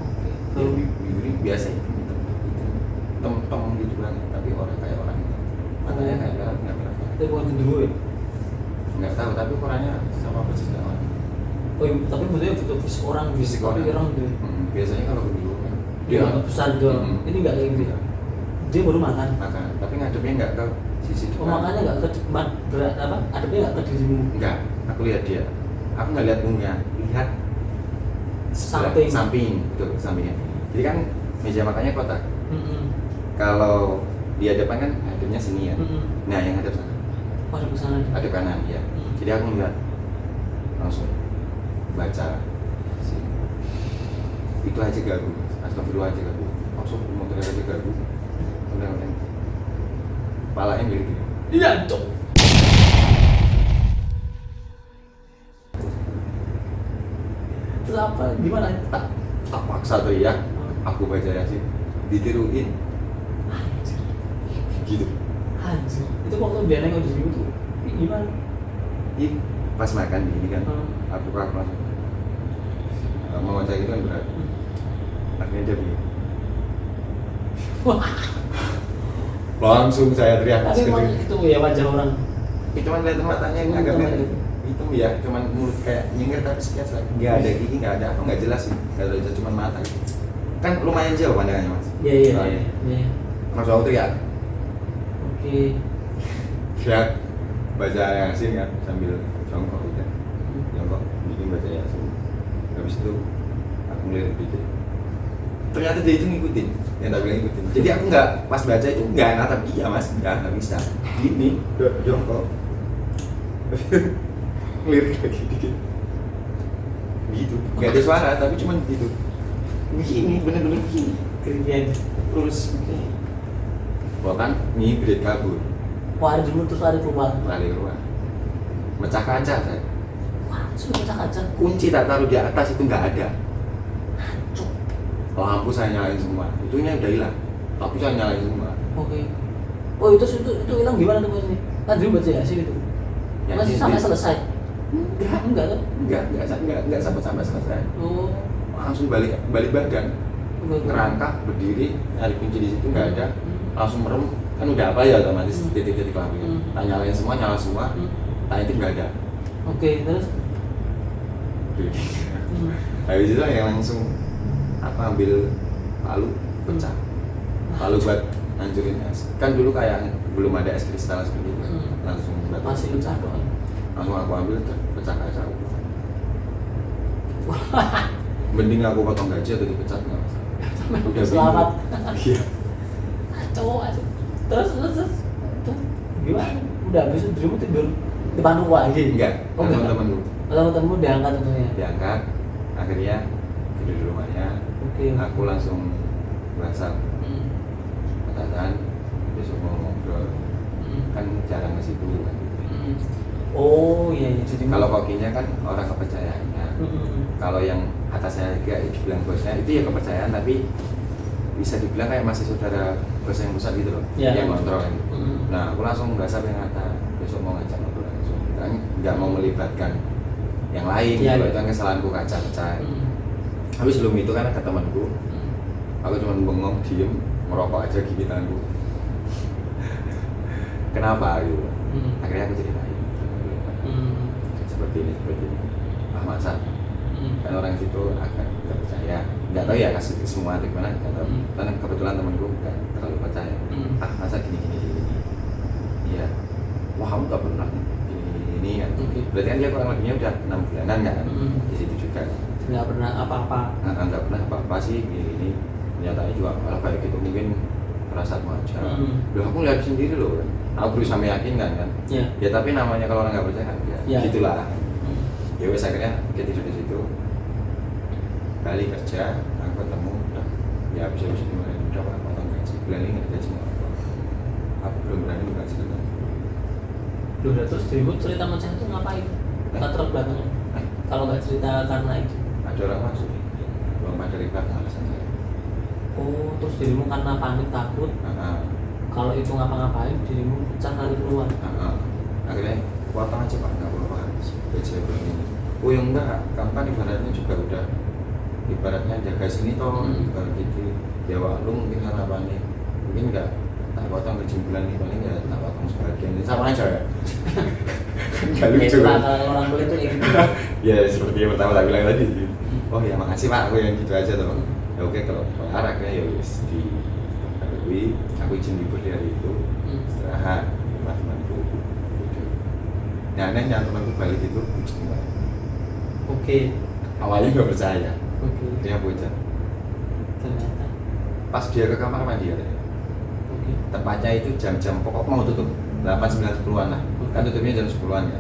Oke. Ya, bibirnya biasa itu tem gitu banget, tapi orang kayak orang itu matanya kayak merah nggak merah, Tapi bukan gendruwo ya? nggak tahu tapi ukurannya sama persis kayak orang. Oh, iya, tapi maksudnya betul fisik orang, Fisik tapi orang. gitu. Biasanya kalau berdua kan Dia nggak besar gitu. Ini nggak kayak gitu. Dia baru makan. makan, tapi ngadepnya nggak ke sisi Oh, depan. makanya nggak ke depan, berat apa? Adabnya nggak ke dirimu. Enggak, aku lihat dia. Aku nggak lihat munya, lihat Samping. samping, betul sampingnya. Jadi kan meja makannya kotak. Mm-mm. Kalau di depan kan hadapnya sini ya. Mm-mm. Nah yang hadap sana, Oh, ada kesana. hadap kanan ya. Hmm. Jadi aku melihat langsung baca sini. Itu aja gagu, astagfirullah aja gagu. Langsung motor aja gagu. Udah. Palanya gitu. Iya, Cok. Terus apa? Gimana? Tak paksa teriak. Aku baca Yasin, ditiruin. Anjir. Gitu. Anjir. Itu waktu dia nengok di sini tuh gimana? Ih, pas makan begini kan, Hmm. aku langsung mau baca gitu kan berat. Akhirnya dia begini. Wah, Langsung saya teriak. tapi emang itu ya wajah orang. Itu kan lihat matanya yang agak Hitam mirip. gitu. Hitam ya, cuman mulut kayak nyengir tapi sekian lagi. Nggak ada gigi, nggak ada apa, nggak jelas sih. Nggak ada cuma mata gitu. Kan lumayan jauh pandangannya mas. Iya. Soalnya. Iya. Langsung aku teriak. Oke. Teriak baca Yasin kan sambil jongkok udah. Jongkok bikin baca Yasin. Habis itu aku ngelirik dikit. Ternyata dia itu ngikutin, yang tak bilang ngikutin. Jadi aku nggak pas baca itu nggak natap dia mas, nggak bisa. Gini, jongkok. Ngelirik lagi dikit. Gitu, nggak ada suara tapi cuma gitu. Begini, bener-bener begini. Keren. Terus begini. Bahkan ngibrit kabur, Wah, dulu terus lari keluar. lari keluar. Mecah kaca saya. Wah, sudah kaca-kaca. Kunci tak taruh di atas itu nggak ada. Cuk. Lampu saya nyalain semua. Itunya udah hilang. Tapi saya nyalain semua. Oke. Oh itu hilang gimana tuh Mas ini? Kan dulu baca Yasin itu. Ya, Masih sampai selesai? Enggak tuh. Enggak sampai selesai. Oh. Langsung balik badan. Enggak. Ngerangkak berdiri, nyari kunci di situ nggak ada. Langsung merem. Kan udah apa ya otomatis titik-titik lampunya. Tak nyalain semua, nyala semua. Tak itu nggak ada. Oke, terus Habis itu yang langsung ambil palu pecah. Palu buat hancurin es. Kan dulu kayak belum ada es kristal seperti itu. Langsung batu masih pecah doang. langsung aku ambil pecah kaca. Mending aku potong gaji atau dipecat nggak masalah. Udah Selamat. Iya. Cowok aja. Terus gimana? Udah habis itu dirimu tidur depan rumah lagi? Enggak. Oh, enggak. Teman-temanku Teman-temanmu diangkat tentunya. diangkat. Akhirnya tidur di rumahnya. Oke. Aku langsung WhatsApp atasan besok mau ngobrol. Kan jarang ke situ kan. Oh iya, jadi Kalau kokinya kan orang kepercayaannya. Kalau yang atasnya kayak dibilang bosnya itu ya kepercayaan, tapi bisa dibilang kayak masih saudara bos yang besar gitu loh, Ya. yang kontrol gitu. Nah aku langsung nggak sampai ngata besok mau ngajak ngobrol langsung, kan nggak mau melibatkan yang lain Ya, gitu. ya. Itu kan kesalahanku kaca pecah. Tapi sebelum itu kan ada temanku, aku cuma bengong diem merokok aja gini tanganku. Kenapa gitu? Akhirnya aku ceritain seperti ini. Ah masa kan orang situ agak nggak percaya, nggak tahu ya kasih semua atau gimana, nggak tahu. Karena kebetulan temanku nggak terlalu percaya. Ah masa gini. Iya. Wah kamu nggak pernah gini kan. Berarti kan dia kurang lebihnya udah 6 bulanan kan di situ juga. nggak pernah apa-apa. Nggak pernah apa-apa sih gini. Nyatanya juga malah kayak gitu, mungkin perasaanmu aja. Loh aku lihat sendiri loh kan. Aku berusaha meyakinkan kan. Ya. Ya tapi namanya kalau orang nggak percaya kan ya, gitulah. Ya wes akhirnya kita tidur di situ. Balik kerja, aku ketemu udah ya bisa dimarahin udah pak potong gaji. Bulan ini nggak gaji nggak apa. Aku belum berani gaji itu. Loh, terus dirimu cerita macam itu ngapain? Latar belakangnya? Kalau nggak cerita karena itu. Ada orang masuk, belum ada riba alasan saya. Oh, terus dirimu karena panik takut kalau itu ngapa-ngapain dirimu pecah lari keluar. Akhirnya potong aja pak, nggak apa-apa. Gaji ini. Oh ya enggak, kamu kan ibaratnya juga udah ibaratnya jaga sini toh, ibarat gitu. Ya lu mungkin karena panik, mungkin enggak tak potong gaji bulan ini paling ya tak potong sebagian, sama aja ya. Nggak lucu. Itulah kalau orang kulit itu kayak gitu. Ya seperti yang pertama tak bilang tadi. Oh ya makasih pak, aku yang gitu aja toh. Ya oke kalau kelar akhirnya ya wis di aku izin libur di hari itu, istirahat sama temanku. Nah anehnya temanku balik itu Oke. awalnya nggak percaya, Oke. dia bocah. Ternyata. Pas dia ke kamar mandi ya, Oke. tepatnya itu jam-jam pokok mau tutup 8, 9, 10-an lah. Kan tutupnya jam 10-an ya.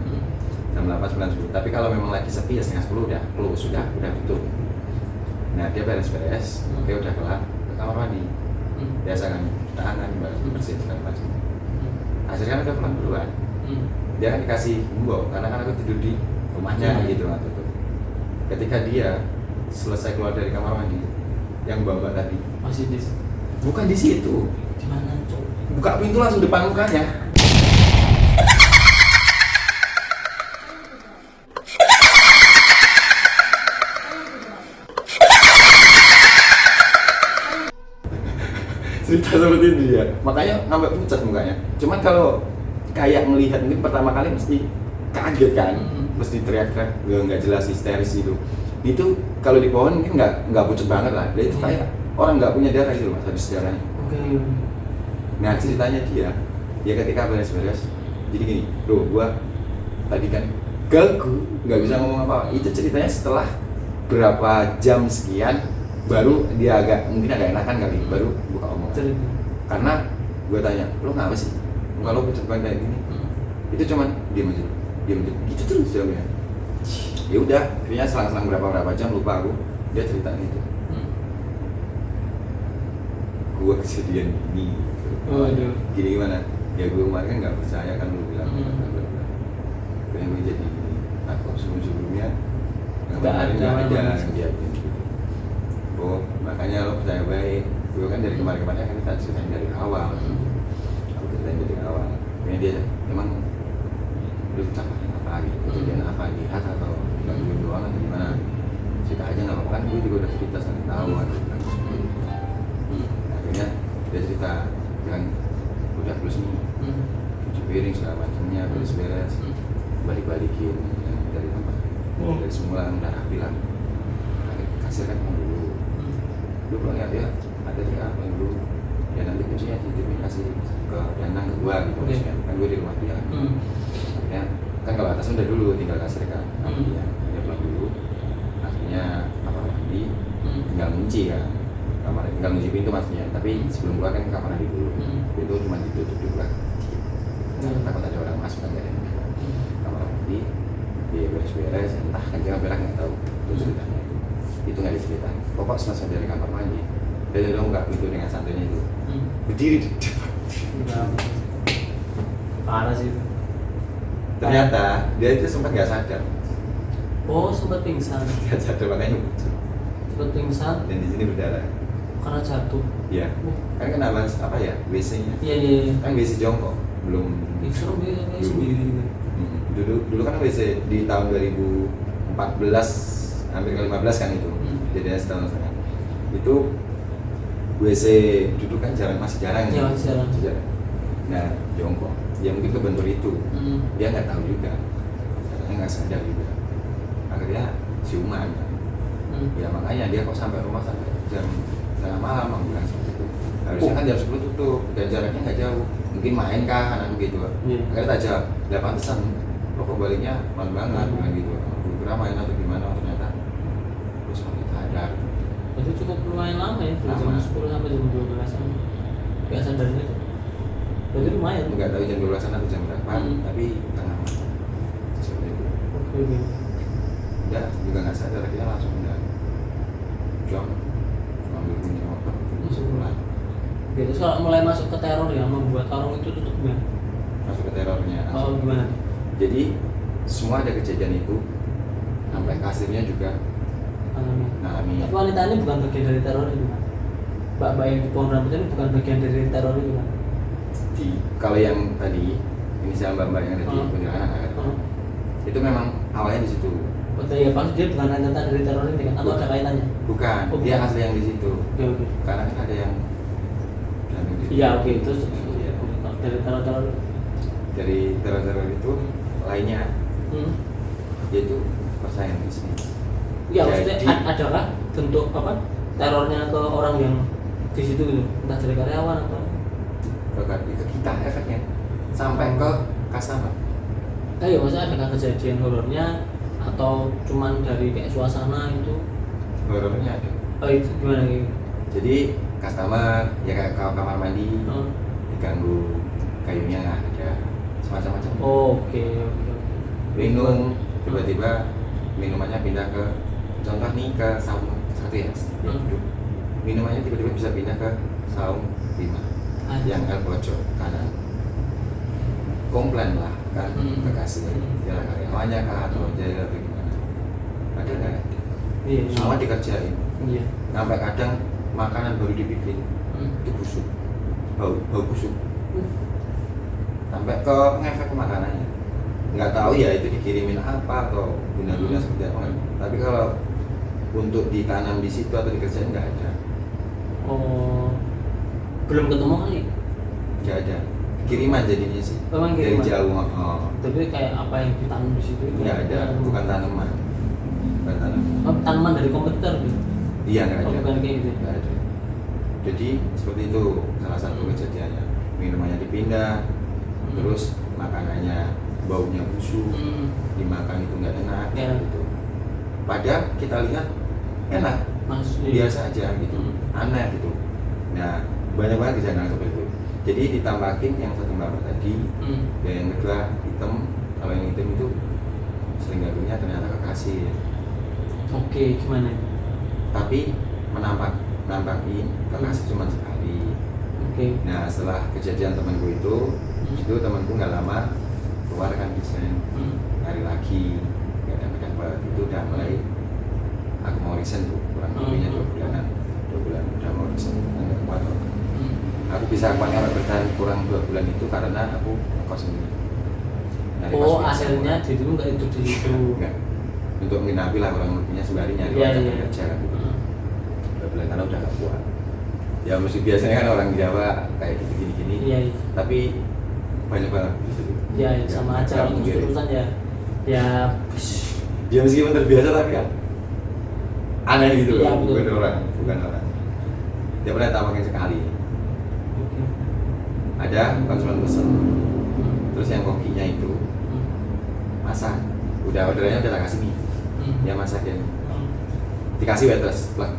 Jam 8, 9, 10. Tapi kalau memang lagi sepi ya setengah 10 udah close, sudah tutup. Nah dia beres-beres, oke udah kelar ke kamar mandi. Biasa kan tangan bersih segala macam. Akhirnya kan udah pulang duluan. Dia kan dikasih himbau karena kan aku tidur di rumahnya gitu kan tutup. Ketika dia selesai keluar dari kamar mandi, yang mbak tadi Masih di bukan di situ, di mana, Cok? buka pintu langsung depan mukanya. Cerita seperti itu ya, makanya sampai pucat mukanya. Cuman kalau kayak melihat mungkin pertama kali mesti kaget kan, mesti teriak-teriak nggak jelas histeris gitu. Itu kalau di pohon mungkin nggak pucat banget lah. Dia itu kayak orang nggak punya darah gitu mas, habis darahnya. Oke. Nah ceritanya dia ketika beres-beres, jadi gini, loh gua tadi kan gagu, nggak bisa ngomong apa. Itu ceritanya setelah berapa jam sekian, baru dia mungkin agak enakan kali, baru buka omongan. Cerita. Karena gue tanya, lo ngapa sih? Kalau pucat banget kayak gini, itu cuman diam aja, gitu terus jawabnya. Ya udah, akhirnya selang-selang berapa jam lupa aku, dia cerita gitu. Gue kejadian gini, Waduh. gini gimana? Ya gue kemarin kan nggak percaya kan lu bilang. pengen gue jadi gini. Nah kok sebelumnya Nggak ada yang memang. dia gitu. Oh makanya lo percaya baik. Gue kan dari kemarin-kemarin kan kita ceritain dari awal. Aku ceritain dari awal. Ini dia emang lu capai apa gitu, kejadian apa lihat atau nggak dulu doang atau gimana? Cerita aja nggak apa-apa kan gue juga udah cerita sampai tahu atau kan. Akhirnya dia cerita kan udah plus nih cuci piring segala macamnya beres-beres balik-balikin yang dari tempat dari semula udah rapi lah. Akhirnya kasir kan mau dulu lu pulang ya ada sih apa yang dulu ya nanti kuncinya titipin kasih ke Danang ke gua gitu maksudnya kan gue di rumah dia akhirnya kan kalau atas udah dulu tinggal kasir kan dia pulang dulu akhirnya kamar mandi tinggal kunci kan kamar tinggal kunci pintu maksudnya tapi sebelum keluar kan kamar mandi dulu pintu cuma ditutup dulu kan takut ada orang masuk kan gak ada yang buka. Kamar mandi dia beres-beres entah kan jangan berak nggak tahu itu ceritanya itu nggak diceritain pokok selesai dari kamar mandi dia dong nggak pintu dengan santainya itu berdiri di depan. Parah sih. Ternyata dia itu sempat nggak sadar Oh, sempat pingsan. nggak sadar makanya muncul Sempat pingsan dan di sini berdarah karena jatuh. iya kan kenapa apa ya WC-nya Iya, iya. kan WC jongkok belum Serem dia kayak Dulu. sendiri. dulu kan WC di tahun 2014 hampir ke 15 kan itu jadi setahun setengah itu WC duduk kan masih jarang Iya, masih jarang. nah jongkok ya mungkin kebentur itu dia nggak tahu juga katanya nggak sadar juga akhirnya siuman kan ya makanya dia kok sampai rumah sampai jam tengah malam ambulans seperti itu harusnya kan jam 10 tutup dan jaraknya nggak jauh mungkin main kan anak gitu akhirnya tak jawab ya pantesan kok baliknya malam banget bilang gitu gue kira main atau gimana ternyata terus makin sadar Itu cukup lumayan lama ya, dari jam Lama. 10 sampai jam 12-an. Gak sadarnya itu. Berarti lumayan. nggak tahu jam 12-an atau jam berapa tapi tengah malam seperti itu Oke. ya juga nggak sadar akhirnya langsung udah jam ambil kunci motor langsung pulang Gitu, kalau mulai masuk ke teror yang membuat orang itu tutup gimana? masuk ke terornya Oh, gimana? jadi semua ada kejadian itu sampai kasirnya juga Alami. ngalami Tapi wanita ini bukan bagian dari teror itu kan? Mbak yang di pohon rambut ini bukan bagian dari teror itu kan? kalau yang tadi inisial mbak yang ada di kuntilanak kan itu memang awalnya di situ Betul ya, pas dia bukan rentetan dari teror ini kan? Atau ada kaitannya? bukan Oh, dia bukan. asli yang di situ Oke. karena kan ada yang Iya, oke, terus Iya. dari teror-teror. dari teror-teror itu lainnya yaitu persaingan bisnis. Iya, maksudnya Jadi- adakah bentuk apa terornya ke orang yang di situ gitu? Entah dari karyawan atau ke kita efeknya sampai ke customer. ya maksudnya adakah kejadian horornya atau cuman dari kayak suasana itu? Horornya ada. Oh itu gimana gitu? Jadi customer ya kayak kamar mandi diganggu kayunya nggak ada semacam-macam. Oke. Minum tiba-tiba minumannya pindah ke contoh nih ke saung satu ya duduk. Minumannya tiba-tiba bisa pindah ke saung 5 yang kan pojok kanan. Komplain lah kan ke kasir ya karyawannya kah atau jahil atau gimana ada nggak Iya. semua dikerjain Iya. sampai kadang makanan baru dibikin itu busuk bau busuk sampai ke ngefek ke makanannya nggak tahu ya itu dikirimin apa atau guna-guna seperti apa tapi kalau untuk ditanam di situ atau dikerjain nggak ada Oh, belum ketemu kali. nggak ada kiriman jadinya sih Memang dari kiriman? jauh oh. Tapi kayak apa yang ditanam di situ? nggak ada bukan tanaman bukan tanaman Oh, tanaman dari komputer gitu. iya nggak Oh, ada bukan kayak gitu. nggak ada jadi seperti itu salah satu kejadiannya minumannya dipindah terus makanannya baunya busuk dimakan itu nggak enak Ya. gitu padahal kita lihat enak Mas, biasa aja gitu aneh gitu nah banyak banget kejadian seperti itu jadi ditambahin yang satu mbak tadi dan yang kedua hitam kalau yang hitam itu sering gadunya ternyata kekasih Oke, gimana? tapi nampakin kekasih cuma sekali. Oke. Nah setelah kejadian temanku itu temanku nggak lama keluarkan desain nyari lagi nggak dapat itu udah mulai aku mau resign tuh kurang lebihnya 2 bulanan 2 bulan udah mau resign nggak kuat kok. Aku bisa kuat kalau bertahan kurang 2 bulan itu karena aku ngekos sendiri. Nyari kos Oh, biasa. akhirnya dirimu nggak itu di situ. Enggak. Untuk menginapi lah kurang lebihnya sembari nyari Iya, wadah iya. kerja kan gitu. 2 bulan karena udah gak kuat. Ya mesti biasanya kan orang Jawa kayak gitu gini-gini. Iya, iya. Tapi banyak banget gitu. Ya, sama aja kalau terus-terusan ya Dia meskipun terbiasa tapi kan aneh gitu Iya, loh, betul. bukan orang. Dia pernah tawarin sekali. oke. Ada konsumen pesen, terus yang kokinya itu masak. Udah orderannya udah tak kasih nih, dia masak ya. Dikasih waitress, plek.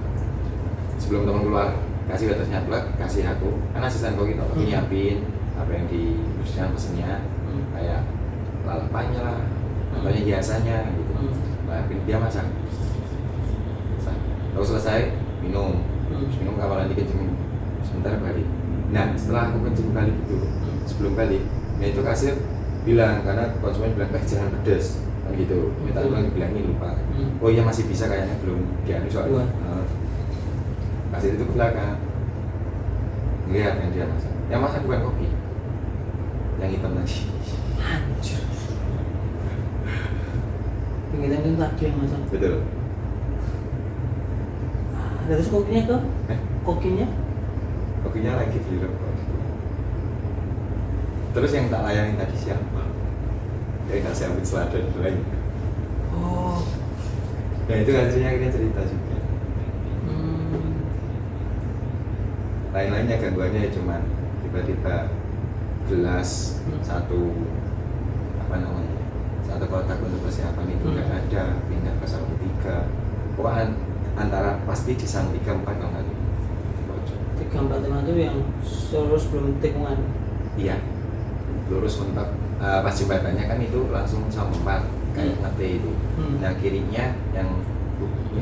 Sebelum teman keluar, kasih waitressnya plek, kasih aku. Kan asisten koki tau, nyiapin apa yang dipesan pesennya, kayak lalapannya lah, contohnya hiasannya gitu. Nah, dia masak. Kalau selesai minum, terus minum kapan nanti kencing sebentar balik. Nah setelah aku kencing balik itu, sebelum balik, nah itu kasir bilang karena konsumen bilang jangan pedes, kan gitu. Minta tolong dibilangin lupa. Oh iya masih bisa kayaknya belum dianu soalnya. Kasir itu ke belakang, ngeliat kan dia masak. Yang masak bukan kopi, yang hitam tadi. Anjir. Pengen itu tadi yang masak. Betul. Terus kokinya tuh? Kokinya? Kokinya lagi beli rokok. Terus yang tak layanin tadi siapa? Kayak nasi ambut selada lagi. Oh. Nah itu hasilnya akhirnya cerita juga. Lain-lainnya gangguannya ya cuman tiba-tiba gelas satu apa namanya satu kotak untuk persiapan itu nggak ada, pindah ke saung 3. Pokoknya antara pasti di saung 3 4 kalau nggak di pojok. 3, 4, 5 itu yang lurus belum tikungan. Iya, lurus mentok. Pas jembatannya kan itu langsung saung 4 kayak ngete itu. Nah kirinya yang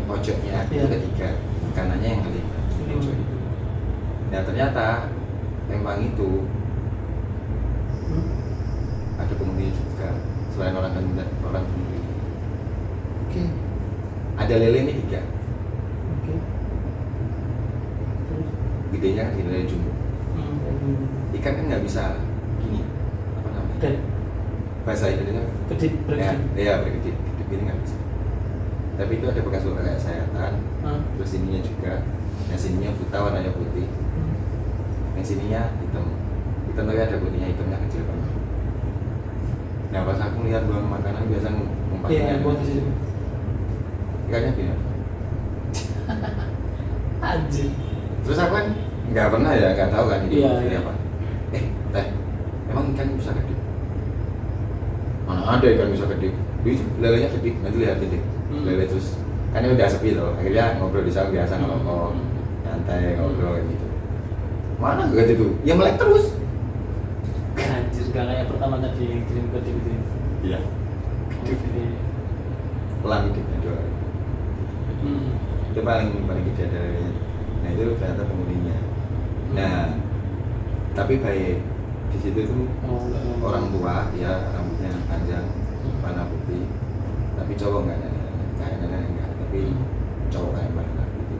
pojoknya itu Iya. ketiga, kanannya yang kelima. Pojok itu. Nah ternyata Empang itu ada pengemudi juga selain orang pengemudi. Oke. Ada lele ini 3. Oke. Terus? Gedenya kan lele jumbo. Ikan kan nggak bisa gini apa namanya? Dan Bahasa Indonesia kedip ya, berarti. iya berkedip, kedip ini nggak bisa. Tapi itu ada bekas luka kayak sayatan, terus sininya juga. Yang sininya buta warnanya putih, yang sininya hitam. Hitam tapi ada putihnya, hitamnya kecil banget. Nah pas aku lihat buang makanan biasa ngumpatnya. Iya, buat di situ. Ikannya gini. Anjir. Terus aku kan nggak pernah ya, nggak tahu kan ini Iya, ini iya. apa. Teh, emang ikan bisa kedip? Mana ada ikan bisa kedip? Itu lelenya kedip, nanti lihat kedip. Lele terus, kan ini udah sepi tuh. Akhirnya ngobrol di saung biasa ngerokok, nyantai ngobrol gitu. Mana gak itu? Ya melek terus. Anjir, gak kayak pertama tadi yang kirim kedip itu. Iya. Kedip, Oke. pelan kedipnya doang. Itu paling gede ada lelenya. Nah itu ternyata penghuninya. Nah, tapi baik di situ tuh orang tua ya rambutnya panjang warna putih tapi cowok nggak kayak nenek enggak tapi cowok kayak mbak gitu.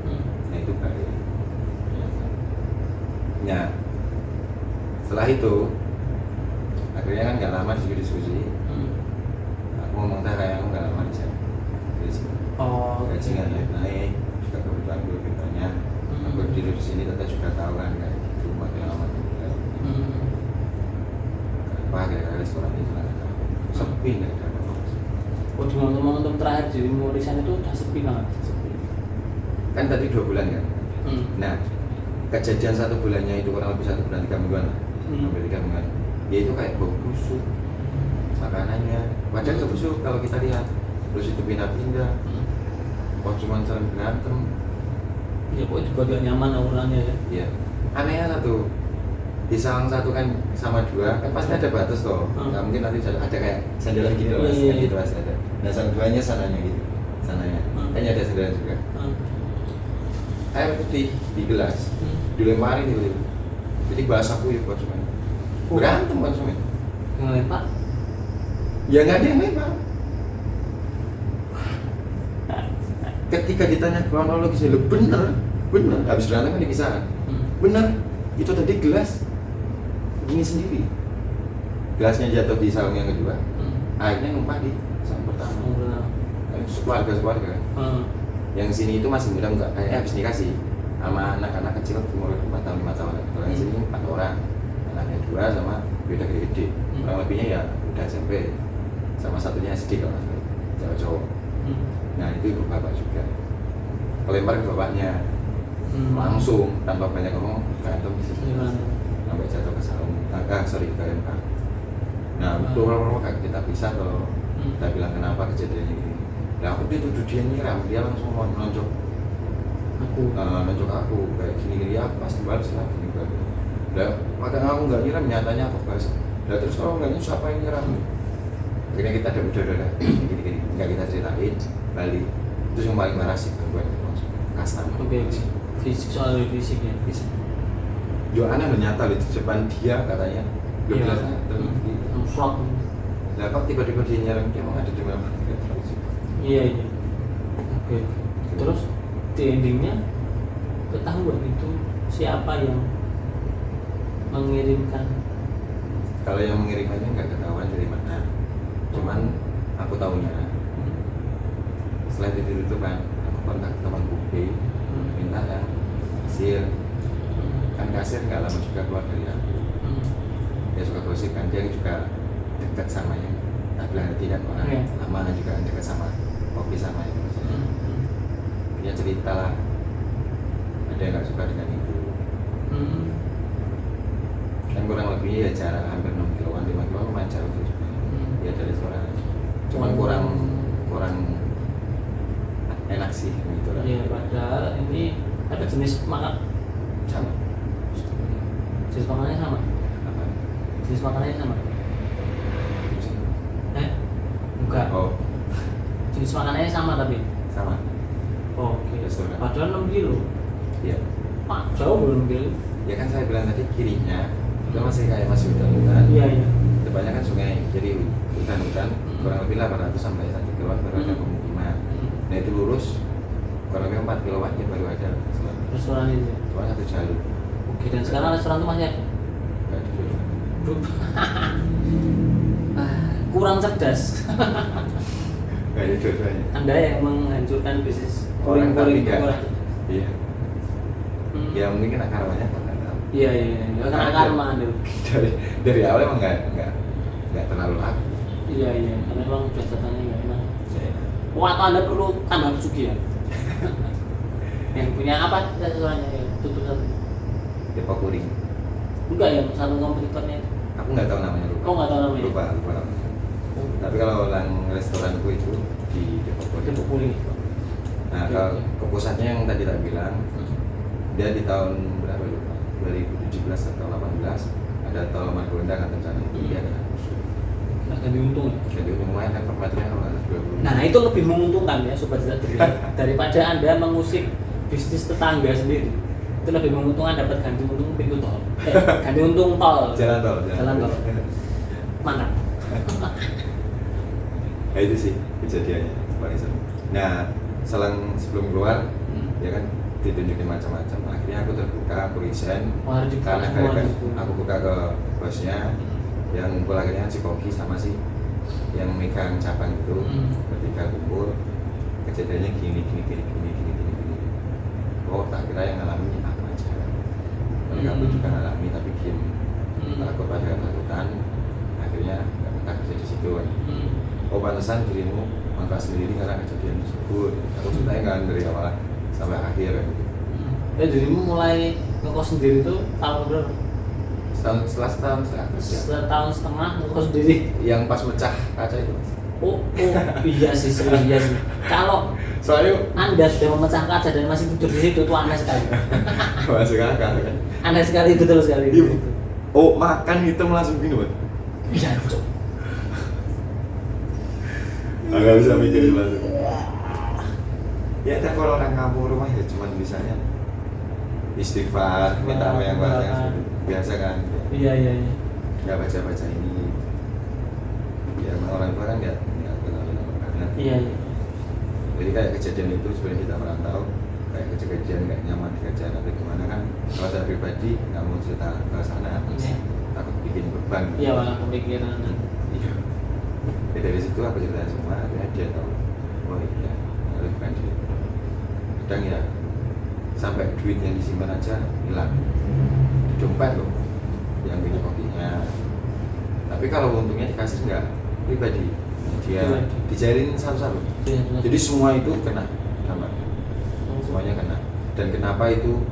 Nah itu baik. Nah setelah itu akhirnya kan nggak lama diskusi. Aku ngomong kayak aku nggak lama di sana. Oh, Gaji nggak naik juga kebutuhan gue bertanya. Aku duduk di sini tante juga tahu kan kayak gitu makin lama makin apa gara-gara restoran itu nggak ada sepi nggak ada apa-apa. Oh, di momentum terakhir dirimu resign itu udah sepi banget. Sepi. Kan tadi 2 bulan kan. Nah kejadian 1 bulannya itu kurang lebih 1 bulan 3 mingguan lah. Hampir 3 mingguan. Ya itu kayak bau busuk makanannya. Padahal nggak busuk kalau kita lihat. Terus itu pindah-pindah. Kok cuma sering berantem. Ya pokoknya dibuat gak nyaman orangnya ya. Iya. Anehnya satu di saung 1 kan sama 2 kan pasti ada batas toh. Nggak mungkin nanti ada kayak sandalan gini loh mas, Iya, kan iya. gitu pasti ada. Nah saung 2-nya sananya gitu, sananya. Kayaknya ada sandalan juga. Air putih di gelas, dilemparin gitu. Jadi bahasa aku ya konsumen. Berantem konsumen. Ngelempar? Ya nggak ada yang lempar. ketika ditanya kronologisnya, lo bener habis berantem kan dipisahkan. Bener, itu tadi gelas begini sendiri, gelasnya jatuh di saung yang kedua, airnya numpah di saung pertama. Sekeluarga yang sini itu masih muda, enggak kayaknya habis nikah sih, sama anak-anak kecil umur 4 tahun 5 tahun. Kalau yang sini 4 orang, anaknya 2 sama beda gede-gede, kurang lebihnya ya udah SMP, sama satunya SD kalau nggak salah, cowok. Nah itu ibu bapak juga kelempar ke bapaknya, langsung tanpa banyak ngomong berantem di situ sampai jatuh ke saung, sorry ke lempar. Nah itu orang-orang kayak kita pisah kalau kita bilang kenapa kejadiannya ini. Nah aku dituduh dia nyiram, dia langsung mau nonjok aku kayak gini ya pasti balas lah gini kan. Nah makanya aku nggak nyiram, nyatanya aku balas. Nah terus kalau nggak nyus siapa yang nyiram? Akhirnya kita ada udah gini nggak kita ceritain balik. Terus yang paling marah sih gue langsung kasar. Fisik, soal fisik ya. Fisik. Jo aneh nyata di depan dia katanya. Dia bilang terus. Shock. Lah kok tiba-tiba dia nyerang dia mau ada di mana? Iya. Oke. Terus di endingnya ketahuan itu siapa yang mengirimkan. Kalau yang mengirimkannya nggak ketahuan dari mana. Cuman aku tahunya setelah itu kan aku kontak teman B, minta yang kasir. Kan kasir nggak lama juga keluar dari aku. Dia suka gosip kan, dia juga dekat sama yang tak bilang tidak orang lama juga dekat sama kopi sama itu. Dia cerita lah, ada yang nggak suka dengan itu. Kan kurang lebih ya jarak hampir 6 kiloan, 5 kiloan lumayan jauh tuh. Ya dari suara, cuman kurang enak sih gitu lah. Iya, padahal ini ada jenis makan Sama. jenis makanannya sama. Apa? Jenis makanannya sama. Enggak. Oh, Jenis makanannya sama tapi. sama. Oke. Restoran. Padahal 6 kilo. Iya. Pak, jauh belum kilo. Ya kan saya bilang tadi kirinya itu masih hutan-hutan. Iya. Depannya kan sungai, jadi hutan-hutan kurang lebih 800 sampai 1 kiloan baru ada pemukiman. Nah itu lurus kurang lebih 4 kiloan ya baru ada Restoran itu. cuma satu jalur. Oke, dan sekarang restoran itu masih ada? Nggak ada dulu. Kurang cerdas. Nggak ada dua-duanya. Anda yang menghancurkan bisnis Orang tapi kuring-kuring nggak. kurang. Iya. Ya mungkin kena karmanya apa nggak tahu. Iya. Karena karma Anda. Dari awal emang nggak terlalu laku. Iya. Karena memang jasatannya nggak enak. Wah, atau Anda perlu tambah pesugihan. Yang punya apa restorannya? Ya, tutup satu. Depok Kuring. Enggak ya, satu kompetitornya. Aku nggak tahu namanya lupa. Oh, nggak tahu namanya. Lupa namanya. Tapi kalau yang restoranku itu di Depok Kuring. Depok Kuring. Nah, Oke, kalau oke. ke pusatnya yang tadi tak bilang, dia di tahun berapa lupa? 2017 atau 18 ada tol Margonda kan rencana itu dia ada. Akan diuntung ya. Jadi lumayan kan per meternya kalau nggak salah 20. Nah, itu lebih menguntungkan ya sobat tidak terlihat daripada Anda mengusik bisnis tetangga sendiri. Itu lebih menguntungkan dapat ganti untung pintu tol. Ganti untung tol. Jalan tol. Mantap. Nah itu sih kejadiannya paling seru. Nah sebelum keluar ya kan ditunjukin macam-macam. Akhirnya aku terbuka, aku resign Wah, di karena semua gara-gara gitu. aku buka ke bosnya yang ngumpul akhirnya si Koki sama si yang megang cabang itu. Ketika kumpul kejadiannya gini. Oh tak kira yang ngalamin aku aja. Mereka pun juga ngalami tapi diem. Takut pada ketakutan. Akhirnya nggak betah kerja di situ. Oh pantesan dirimu mangkak sendiri karena kejadian tersebut. Aku ceritain kan dari awal sampai akhir gitu. Dirimu mulai ngekos sendiri tuh tahun berapa? Setelah setahun kerja. Setahun setengah ngekos sendiri. Yang pas mecah kaca itu. Oh iya sih, serius iya sih. Kalau Soalnya Anda sudah memecah kaca dan masih tidur di situ itu aneh sekali. masuk akal kan. Aneh sekali, betul sekali. Iya. Oh makan hitam langsung gini buat. Iya, cok. Agak bisa mikir langsung. Ya tapi kalau orang kampung rumah ya cuma bisanya istighfar, minta sama yang banyak biasa kan. Iya. Nggak baca ini. Ya emang orang tua kan nggak terlalu lama banget. Iya. Ya Jadi kayak kejadian itu sebenarnya kita merantau, kayak kejadian nggak nyaman di kerjaan atau gimana kan, kalau saya pribadi nggak mau cerita ke sana, Iya. takut bikin beban. Iya, malah kepikiran. Iya. Ya, dari situ aku cerita semua, akhirnya dia tahu, oh iya, harus bukan dia. Kadang ya sampai duit yang disimpan aja hilang di dompet loh, yang punya kopinya. Tapi kalau untungnya dikasih enggak pribadi, dia Pribadi. dijairin satu-satu. Iya, Jadi semua itu kena sama, semuanya kena. Dan kenapa itu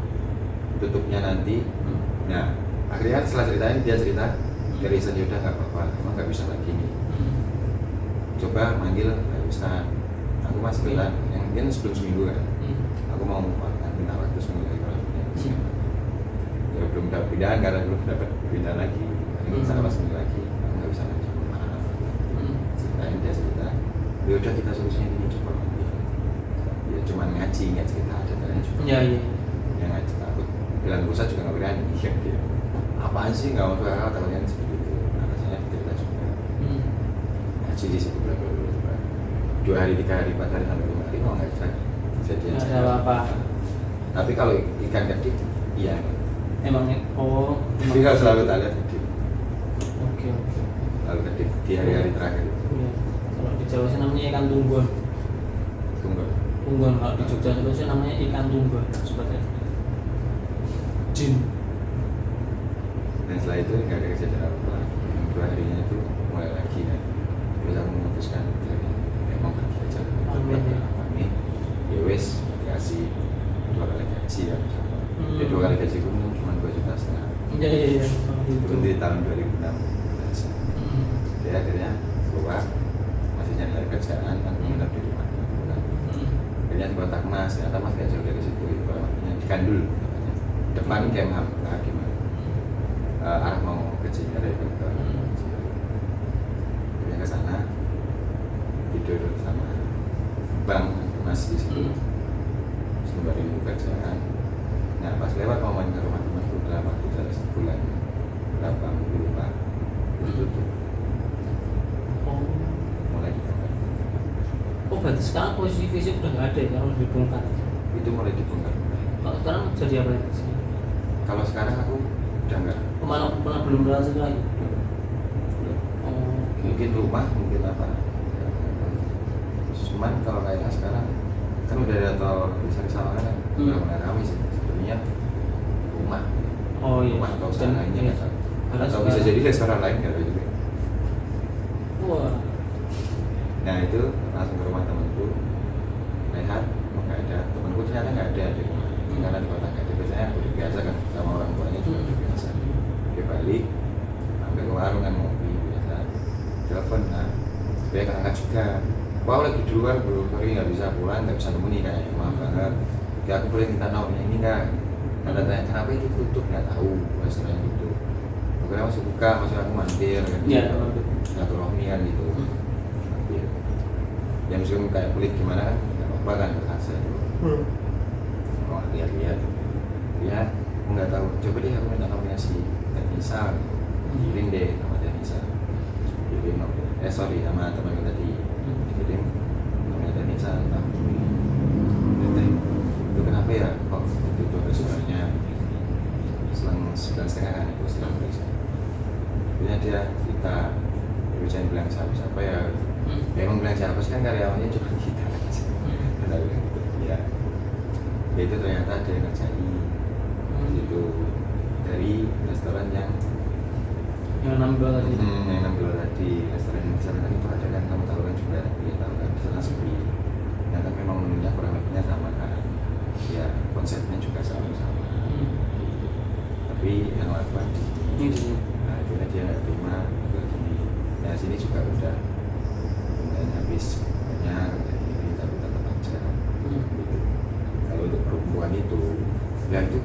tutupnya nanti? Nah, akhirnya setelah ceritain dia cerita, dari Isan udah nggak apa-apa, emang nggak bisa lagi nih. Coba manggil Pak Ustaz, aku masih bilang yang mungkin sebelum seminggu kan, aku mau minta waktu seminggu lagi kalau punya. Ya belum dapat pindahan karena belum dapat pindah lagi, ini salah seminggu lagi, aku nggak bisa lagi. Maaf. Ceritain dia cerita, ya udah kita solusinya ini coba manggil. Ya cuma ngaji nggak cerita, ada caranya juga. Iya, iya. Yang ngaji takut, bilang Ustaz juga nggak berani. Ya dia, apaan sih nggak mau kakak takutnya seperti itu. Nah rasanya cerita juga. Ngaji di situ berapa dulu? 2 hari, 3 hari, 4 hari, sampai 5 hari mau nggak bisa kejadian. Nggak ada apa-apa. Tapi kalau ikan kedip, iya. Emang Tapi kalau selalu tak lihat kedip, Oke. selalu kedip di hari-hari terakhir. Iya. Kalau di Jawa sih namanya ikan tunggon. Tunggu. Tunggon, kalau di Jogja itu sih namanya ikan tunggon. Seperti itu. Jin. Dan setelah itu nggak ada kejadian apa-apa. 2 harinya itu mulai lagi kan. Terus aku memutuskan dari emang pergi aja. Amin, ya. Amin. Ya wes dikasih 2 kali gaji ya. Ya 2 kali gaji pun cuma 2,5 juta. Iya. Itu di tahun 2016. Jadi akhirnya keluar masih nyari kerjaan, aku menetap di rumah. Akhirnya dikontak Mas, ternyata Mas gak jauh dari situ. Itu namanya di Kandul, katanya. Depan Kemham, kehakiman. Arah mau ke Cikarang dari ke akhirnya ke sana tidur sama Bang Mas di situ. Sembari kerjaan. Nah pas lewat mau main ke rumah teman itu dalam waktu jalan sebulan berapa minggu lupa itu tutup. Mulai dibongkar. Oh, berarti sekarang posisi fisik udah nggak ada ya, kalau dibongkar. Itu mulai dibongkar. Kalau sekarang jadi apa ya? Kalau sekarang aku udah enggak. Malah belum berhasil lagi. Oh, Mungkin rumah, mungkin apa. Cuman kalau kayaknya sekarang kan udah ada tol bisa kesalahan kan, udah mulai ramai sih. Sebenarnya rumah, oh iya. rumah atau usaha Dan- lainnya iya. nggak tahu. Karena Atau bisa sekarang- jadi restoran lain nggak tahu juga. Wah. Nah itu langsung ke rumah temanku, lihat oh, nggak ada, temanku ternyata nggak ada di rumah. Karena di kota nggak ada, biasanya aku udah biasa kan sama orang tuanya juga udah biasa. Dia balik, sampai ke warung kan ngopi biasa, telepon nah, dia keangkat juga. Wah lagi di luar bro, sorry nggak bisa pulang, nggak bisa nemu nih kayaknya, maaf banget. Ya aku boleh minta nomornya ini nggak? Kata tanya kenapa itu tutup, nggak tahu restoran itu. Akhirnya masih buka, masih aku mampir kan Iya, gitu. mampir. Silaturahmi kan gitu. Mampir. Ya meskipun kayak kulit gimana kan, nggak apa-apa kan berasa itu. Oh lihat-lihat. Ya, aku nggak tahu. Coba deh aku minta nomornya si Nisa, kirim deh nama Nisa. Kirim nomor. Sorry sama teman tadi. Dikirim nomornya Nisa. Itu kenapa ya? Kok itu restorannya selang 9,5 kan itu selang berisa. Akhirnya dia cerita, dia jangan bilang siapa ya. Ya emang bilang siapa sih kan karyawannya cuma kita aja. Kita bilang gitu. Ya itu ternyata ada yang ngerjain itu dari restoran yang nambah tadi. yang ngambil tadi restoran yang di sana kan itu ada kan kamu tahu kan juga ya tahu kan di sana sepi dan kan memang menunya kurang lebihnya sama kan ya konsepnya juga sama tapi yang lakukan Ini. nah itu dia nggak terima juga gini nah sini juga udah lumayan habis banyak kayak gini tapi tetap aja gitu. Kalau untuk perempuan itu ya itu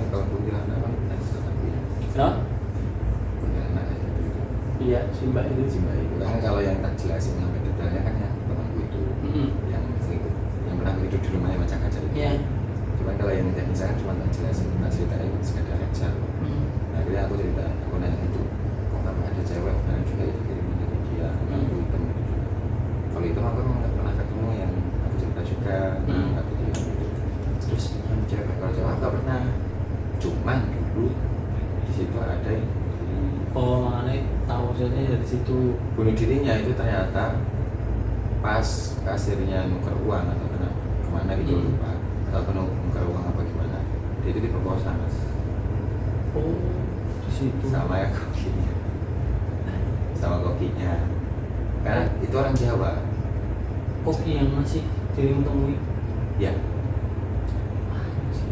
kalau kuntilanak kan tetap ya Kenapa? kuntilanak kayak gitu Iya, si Mbak itu. si mbak itu kan kalau yang tak jelasin sampai detailnya kan yang temanku itu yang selingkuh yang pernah tidur di rumahnya macam kaca itu Iya. cuman kalau yang teknis kan cuma tak jelasin tak ceritain sekedar aja nah akhirnya aku cerita aku nanya itu kok nggak ada cewek dan juga itu kiriman dari dia aku hitam itu juga kalau itu aku memang nggak pernah ketemu yang aku cerita juga memang dulu di situ ada yang Oh, makanya tahu maksudnya dari situ. bunuh dirinya itu ternyata pas kasirnya nuker uang atau kemana gitu lupa, atau nuker uang apa gimana, dia itu diperkosa mas Oh, di situ. sama ya kokinya, sama kokinya, karena itu orang Jawa. Koki yang masih dirimu temui. Ya,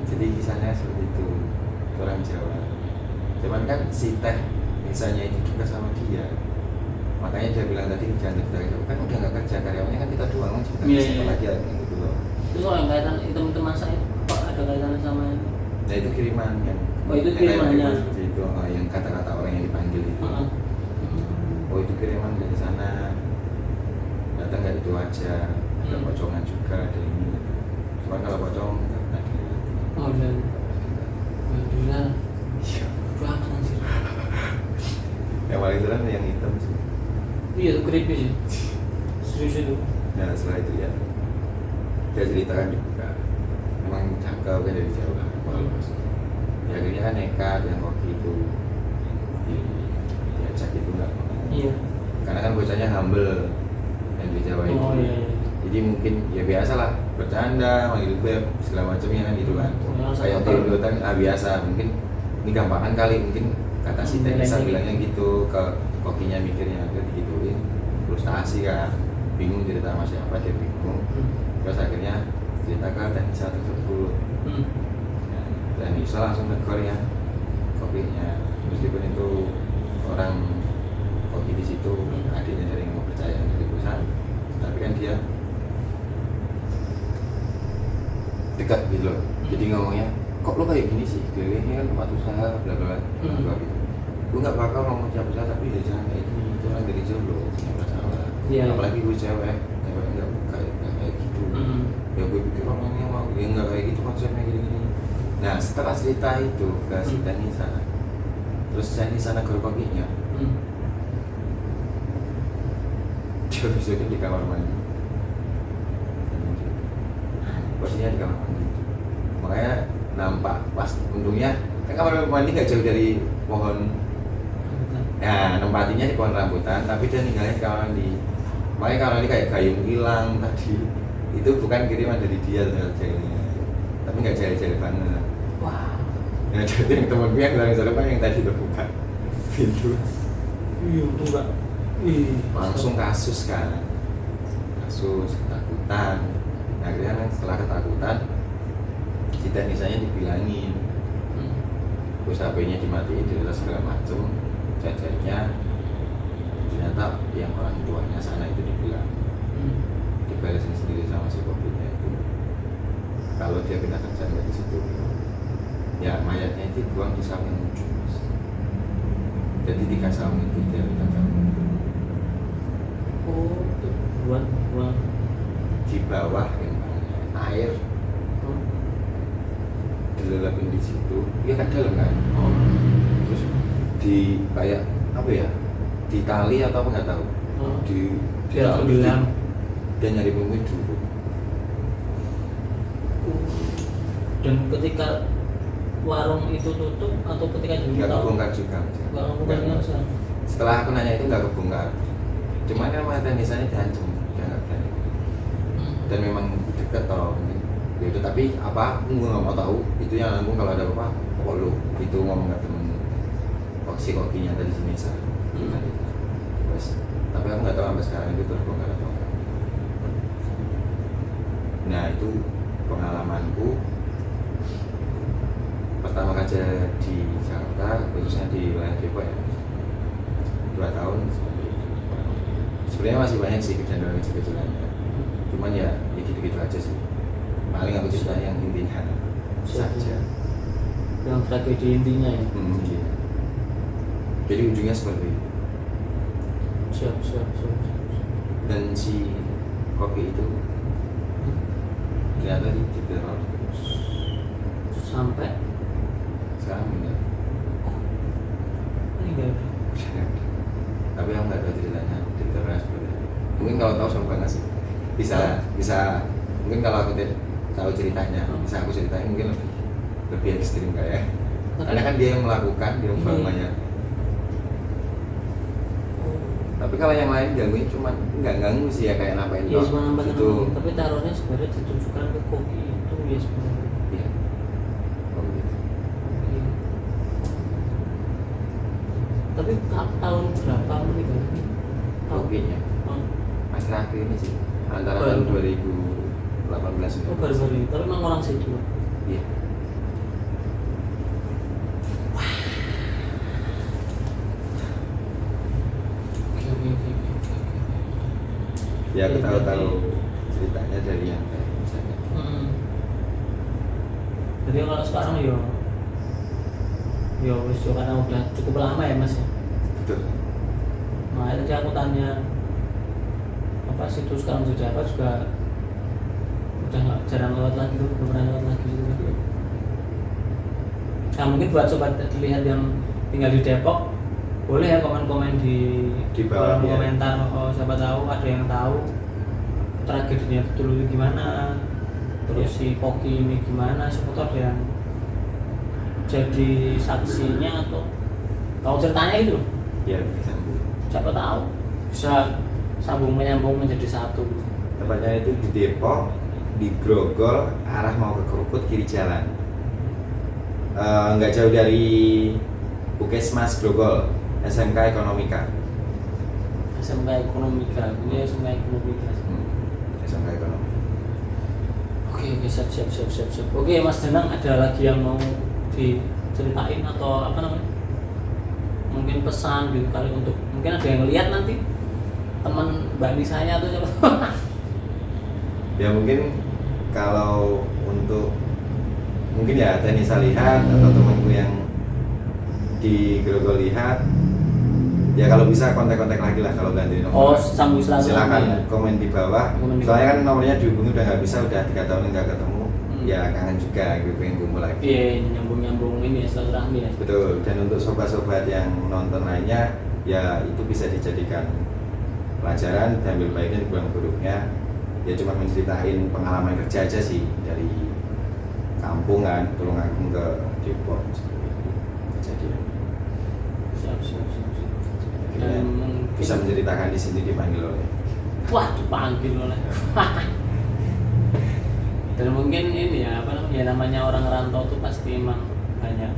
jadi kisahnya seperti itu orang Jawa. Cuman kan si teh misalnya itu juga sama dia, makanya dia bilang tadi jangan kita kan udah nggak kerja, karyawannya kan kita doang, kita Iya, siapa iya. lagi ya gitu loh. Itu soal yang kaitan item-item masak itu Pak, ada kaitannya sama itu? Nah itu kiriman yang Oh, itu yang kayak kirimannya. seperti itu, yang kata-kata orang yang dipanggil itu. Heeh. Oh itu kiriman dari sana, datang nggak itu aja, ada pocongan juga, ada ini. Cuman kalau pocong nggak pernah dilihat. Oh, dan alhamdulillah. Iya. Udah aman anjir. Yang paling serem yang hitam sih. Iya, itu creepy sih. Serius itu. Nah setelah itu ya dia ceritakan dibuka, memang jangkau kan dari jauh lah kalau masuk. Ya akhirnya kan nekat yang koki itu diajak itu nggak mau. Iya. Karena kan bocahnya humble yang di Jawa itu. Oh iya, iya. Jadi mungkin ya biasa lah, bercanda, manggil beb, segala macamnya kan gitu kan. Oh, Kayak tidur-tiduran biasa, mungkin ini gampangan kali, mungkin kata si Teh bisa bilangnya gitu ke kokinya, mikirnya dia digituin, frustasi kan, bingung cerita sama siapa, dia bingung. Terus akhirnya cerita ke Teh Nisa tersebut. Dan Nisa langsung negor ya kokinya, meskipun itu orang koki di situ, adiknya dari yang mau percaya dari perusahaan, tapi kan dia dekat gitu loh. Jadi ngomongnya, kok lo kayak gini sih, kelilingnya kan tempat usaha, bla bla bla gitu. Gue nggak bakal ngomong siapa usaha, tapi ya jangan kayak gini, itu orang dari jauh loh, punya masalah. Iya. Apalagi gue cewek nggak kayak gitu. Ya gue pikir orangnya mau, dia nggak kayak gitu konsepnya gini-gini. Nah setelah cerita itu ke si Nisa, terus si Nisa negor kokinya, dia besoknya di kamar mandi. Posisinya di kamar mandi. Makanya nampak pas untungnya kan kamar mandi nggak jauh dari pohon. Ya nempatinya di pohon rambutan, tapi dia tinggalnya di kamar mandi. Makanya kamar mandi kayak gayung hilang tadi. Itu bukan kiriman dari dia ternyata jahilnya, tapi nggak jahil-jahil banget. Wah. Ya jadi yang temen gue yang bilang yang tadi terbuka pintu. Iya, itu enggak. Ih, Langsung kasus kan, kasus ketakutan. Nah, akhirnya kan setelah ketakutan si Nisanya dibilangin, terus HP-nya dimatiin, cerita segala macem, chat-chatnya. Ternyata yang orang tuanya sana itu dibilang dibalesin sendiri sama si COVID-nya itu, kalau dia pindah kerjaan dari situ, ya mayatnya itu buang di samping ujung mas. Jadi 3 saung itu dia pindah samping. Oh, itu buat Di bawah empangnya air dilelepin di situ, ya kan dalam kan. Terus di kayak apa ya, di tali atau apa nggak tahu, di biar tenggelam. dia nyari pemimpin dulu. Dan ketika warung itu tutup atau ketika Nggak kebongkar juga. Nggak kebongkar langsung. Setelah aku nanya itu nggak kebongkar, cuman kan mata misalnya diancam, dia nggak berani. Dan memang dekat tau itu, tapi apa gue nggak mau tahu itu yang nanggung kalau ada apa. Oh lu itu ngomong ke temen si kokinya tadi sini sah. Tapi aku nggak tahu sampai sekarang itu terbongkar atau enggak. Nah itu pengalamanku pertama kerja di Jakarta, khususnya di wilayah Depok ya, 2 tahun seperti itu. Sebenarnya masih banyak sih kejadian kecil-kecilannya, cuman ya gitu-gitu aja sih. Paling aku cerita yang intinya saja. Yang tragedi intinya ya. Iya. Jadi ujungnya seperti itu. Siap. Dan si kopi itu ternyata diteror terus Sampai sekarang enggak. meninggal. Tapi aku nggak tahu ceritanya diteror seperti apa. Mungkin kalau tahu sama banget sih bisa mungkin kalau aku tahu ceritanya bisa aku ceritain mungkin lebih ekstrim kayak Karena kan dia yang melakukan, dia yang Iya. bayar. Tapi kalau yang lain ganggunya cuma nggak ganggu sih ya, kayak nampain Iya dok. cuma nambah Itu tapi taruhnya sebenarnya ditujukan ke koki itu ya sebenarnya. iya. Oh, gitu. Oke. Tapi tahun berapa meninggal? Kokinya Oh, pas terakhir ini sih antara Baru. tahun 2018 oh baru-baru ini. Tapi memang orang situ. Iya. Oke. Ya aku Iya, tahu-tahu berarti- ceritanya dari yang kayak misalnya. Jadi kalau sekarang yo wis yo karena udah cukup lama ya Mas ya. Betul. Nah tadi aku tanya apa sih itu sekarang jadi apa juga udah nggak jarang lewat lagi tuh, belum pernah lewat lagi gitu kan. Nah mungkin buat sobat dilihat yang tinggal di Depok boleh ya komen-komen di Bawah, kolom ya. komentar. Oh siapa tahu ada yang tahu tragedinya betul itu gimana, terus Iya. si Koki ini gimana, siapa tahu ada yang jadi saksinya atau tahu ceritanya itu loh. Ya bisa. Siapa tahu bisa sambung menyambung menjadi satu. Tempatnya itu di Depok, di Grogol, arah mau ke Krukut, kiri jalan. Nggak jauh dari Puskesmas Grogol, SMK Ekonomika. SMK Ekonomika, ini SMK Ekonomika. SMK Ekonomi. Oke, siap. Oke, Mas Danang ada lagi yang mau diceritain atau apa namanya? Mungkin pesan gitu kali untuk mungkin ada yang lihat nanti teman Mbak Nisanya atau siapa? Ya mungkin kalau untuk mungkin ya Tenisa lihat atau temanku yang di Grogol lihat, ya kalau bisa kontak-kontak lagi lah kalau ganti Oh, nomor. sambung silaturahmi Silakan ya. komen di bawah. Komen di Soalnya bawah. kan nomornya dihubungi udah nggak bisa, udah 3 tahun nggak ketemu. Hmm. Ya kangen juga gitu, pengen kumpul lagi. Iya, nyambung ini ya silaturahmi ya. Betul. Dan untuk sobat-sobat yang nonton lainnya, ya itu bisa dijadikan pelajaran, diambil baiknya, dibuang buruknya. Ya cuma menceritain pengalaman kerja aja sih dari kampung kan, Tulungagung ke Depok seperti itu kejadian. Siap. Akhirnya bisa menceritakan di sini dipanggil oleh. Wah, dipanggil oleh. Dan mungkin ini ya apa namanya, namanya orang rantau tuh pasti emang banyak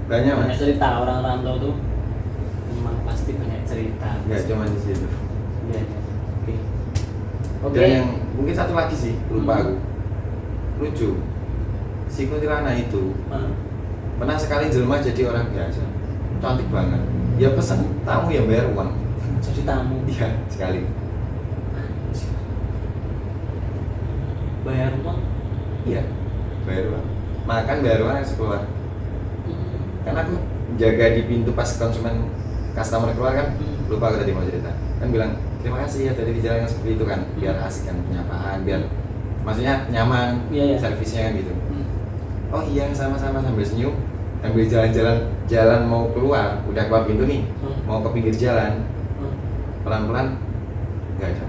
Banyak mas. cerita. Orang rantau tuh emang pasti banyak cerita. Nggak cuma di situ. Iya. Oke. Dan yang mungkin satu lagi sih, lupa Hmm. aku. Lucu. Si kuntilanak itu Hmm. pernah sekali jelma jadi orang biasa. Cantik banget. Ya pesan tamu yang bayar uang. Jadi tamu Iya, sekali. bayar uang. Iya, bayar uang. Makan bayar uang harus keluar. Karena aku jaga di pintu pas konsumen customer keluar kan, lupa aku tadi mau cerita. Kan bilang, terima kasih ya tadi dijalankan seperti itu kan, biar asik kan penyapaan, biar maksudnya nyaman, Iya. servisnya kan gitu. Hmm. Oh iya sama-sama sambil senyum, sambil jalan mau keluar, udah keluar pintu nih, mau ke pinggir jalan, Hmm. pelan-pelan nggak ada,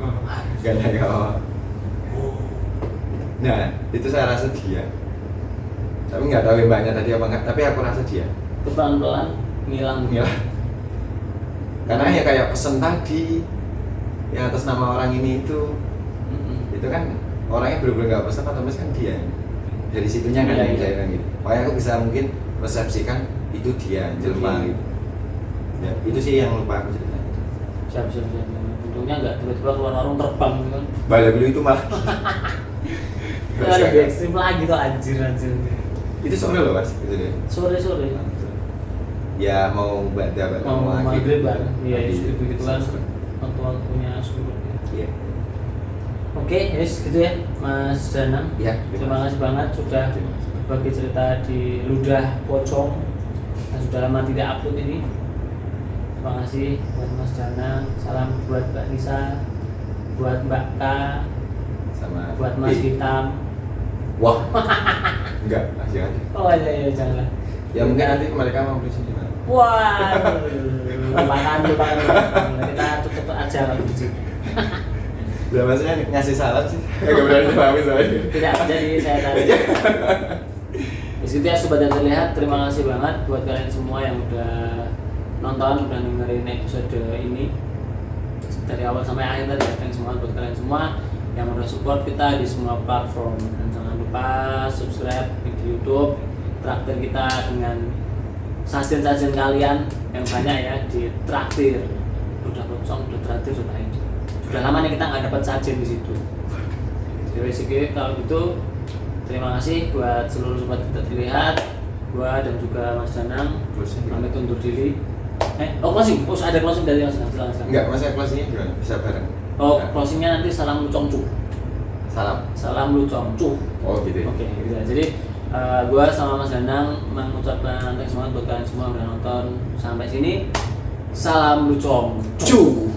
Oh, nggak ada kawan. Nah itu saya rasa dia, tapi nggak tahu mbaknya tadi apa nggak, tapi aku rasa dia. pelan-pelan ngilang. Iya. Karena ya kayak pesen tadi, yang atas nama orang ini itu kan orangnya bener-bener nggak pesen, otomatis kan dia. Dari situnya kan Iya, yang iya. saya gitu. Makanya aku bisa mungkin persepsikan itu dia jelma Iya. gitu. Ya, itu sih yang lupa aku ceritain. Siap. Untungnya nggak tiba-tiba keluar warung terbang gitu kan. Balik dulu itu malah. Ya, lebih ekstrim lagi tuh anjir. Itu sore loh mas, itu deh. Sore. Ya mau baca Mau maghrib kan. Iya, Maghrib. gitu kan. Waktu-waktunya subuh. Iya. Oke, yes gitu ya Mas Danang. Iya. Terima kasih banget sudah Terima kasih. berbagi cerita di Ludah Pocong yang sudah lama tidak upload ini. Terima kasih buat Mas Danang. Salam buat Mbak Nisa, buat Mbak K, Sama. buat Mas Hitam. Wah. Enggak, jangan. Oh iya jangan. Ya mungkin nanti mereka mau beli sendiri. Wah, lupakan. Kita tutup aja kalau gitu. Lah maksudnya ngasih salam sih. Enggak berani pamit soalnya. Tidak jadi saya tahu. Di ya sobat yang terlihat, terima kasih banget buat kalian semua yang udah nonton, udah dengerin episode ini dari awal sampai akhir tadi. Thanks semua buat kalian semua yang udah support kita di semua platform, dan jangan lupa subscribe di YouTube, traktir kita dengan sajian-sajian kalian yang banyak ya di traktir. Udah kosong, udah traktir sudah ini. Sudah lama nih kita nggak dapat sajian di situ. Jadi basically kalau gitu, terima kasih buat seluruh sobat kita terlihat, gua dan juga Mas Danang pamit undur diri. Closing, ada closing dari Mas Danang, silakan. Enggak, masa closingnya gimana? Bisa bareng? Closingnya nanti salam lucong cuh. Salam Lucong cuh. Oh gitu ya? Oke, gitu ya. Jadi gua sama Mas Danang mengucapkan thanks banget buat kalian semua yang udah nonton sampai sini. Salam lucong cuh.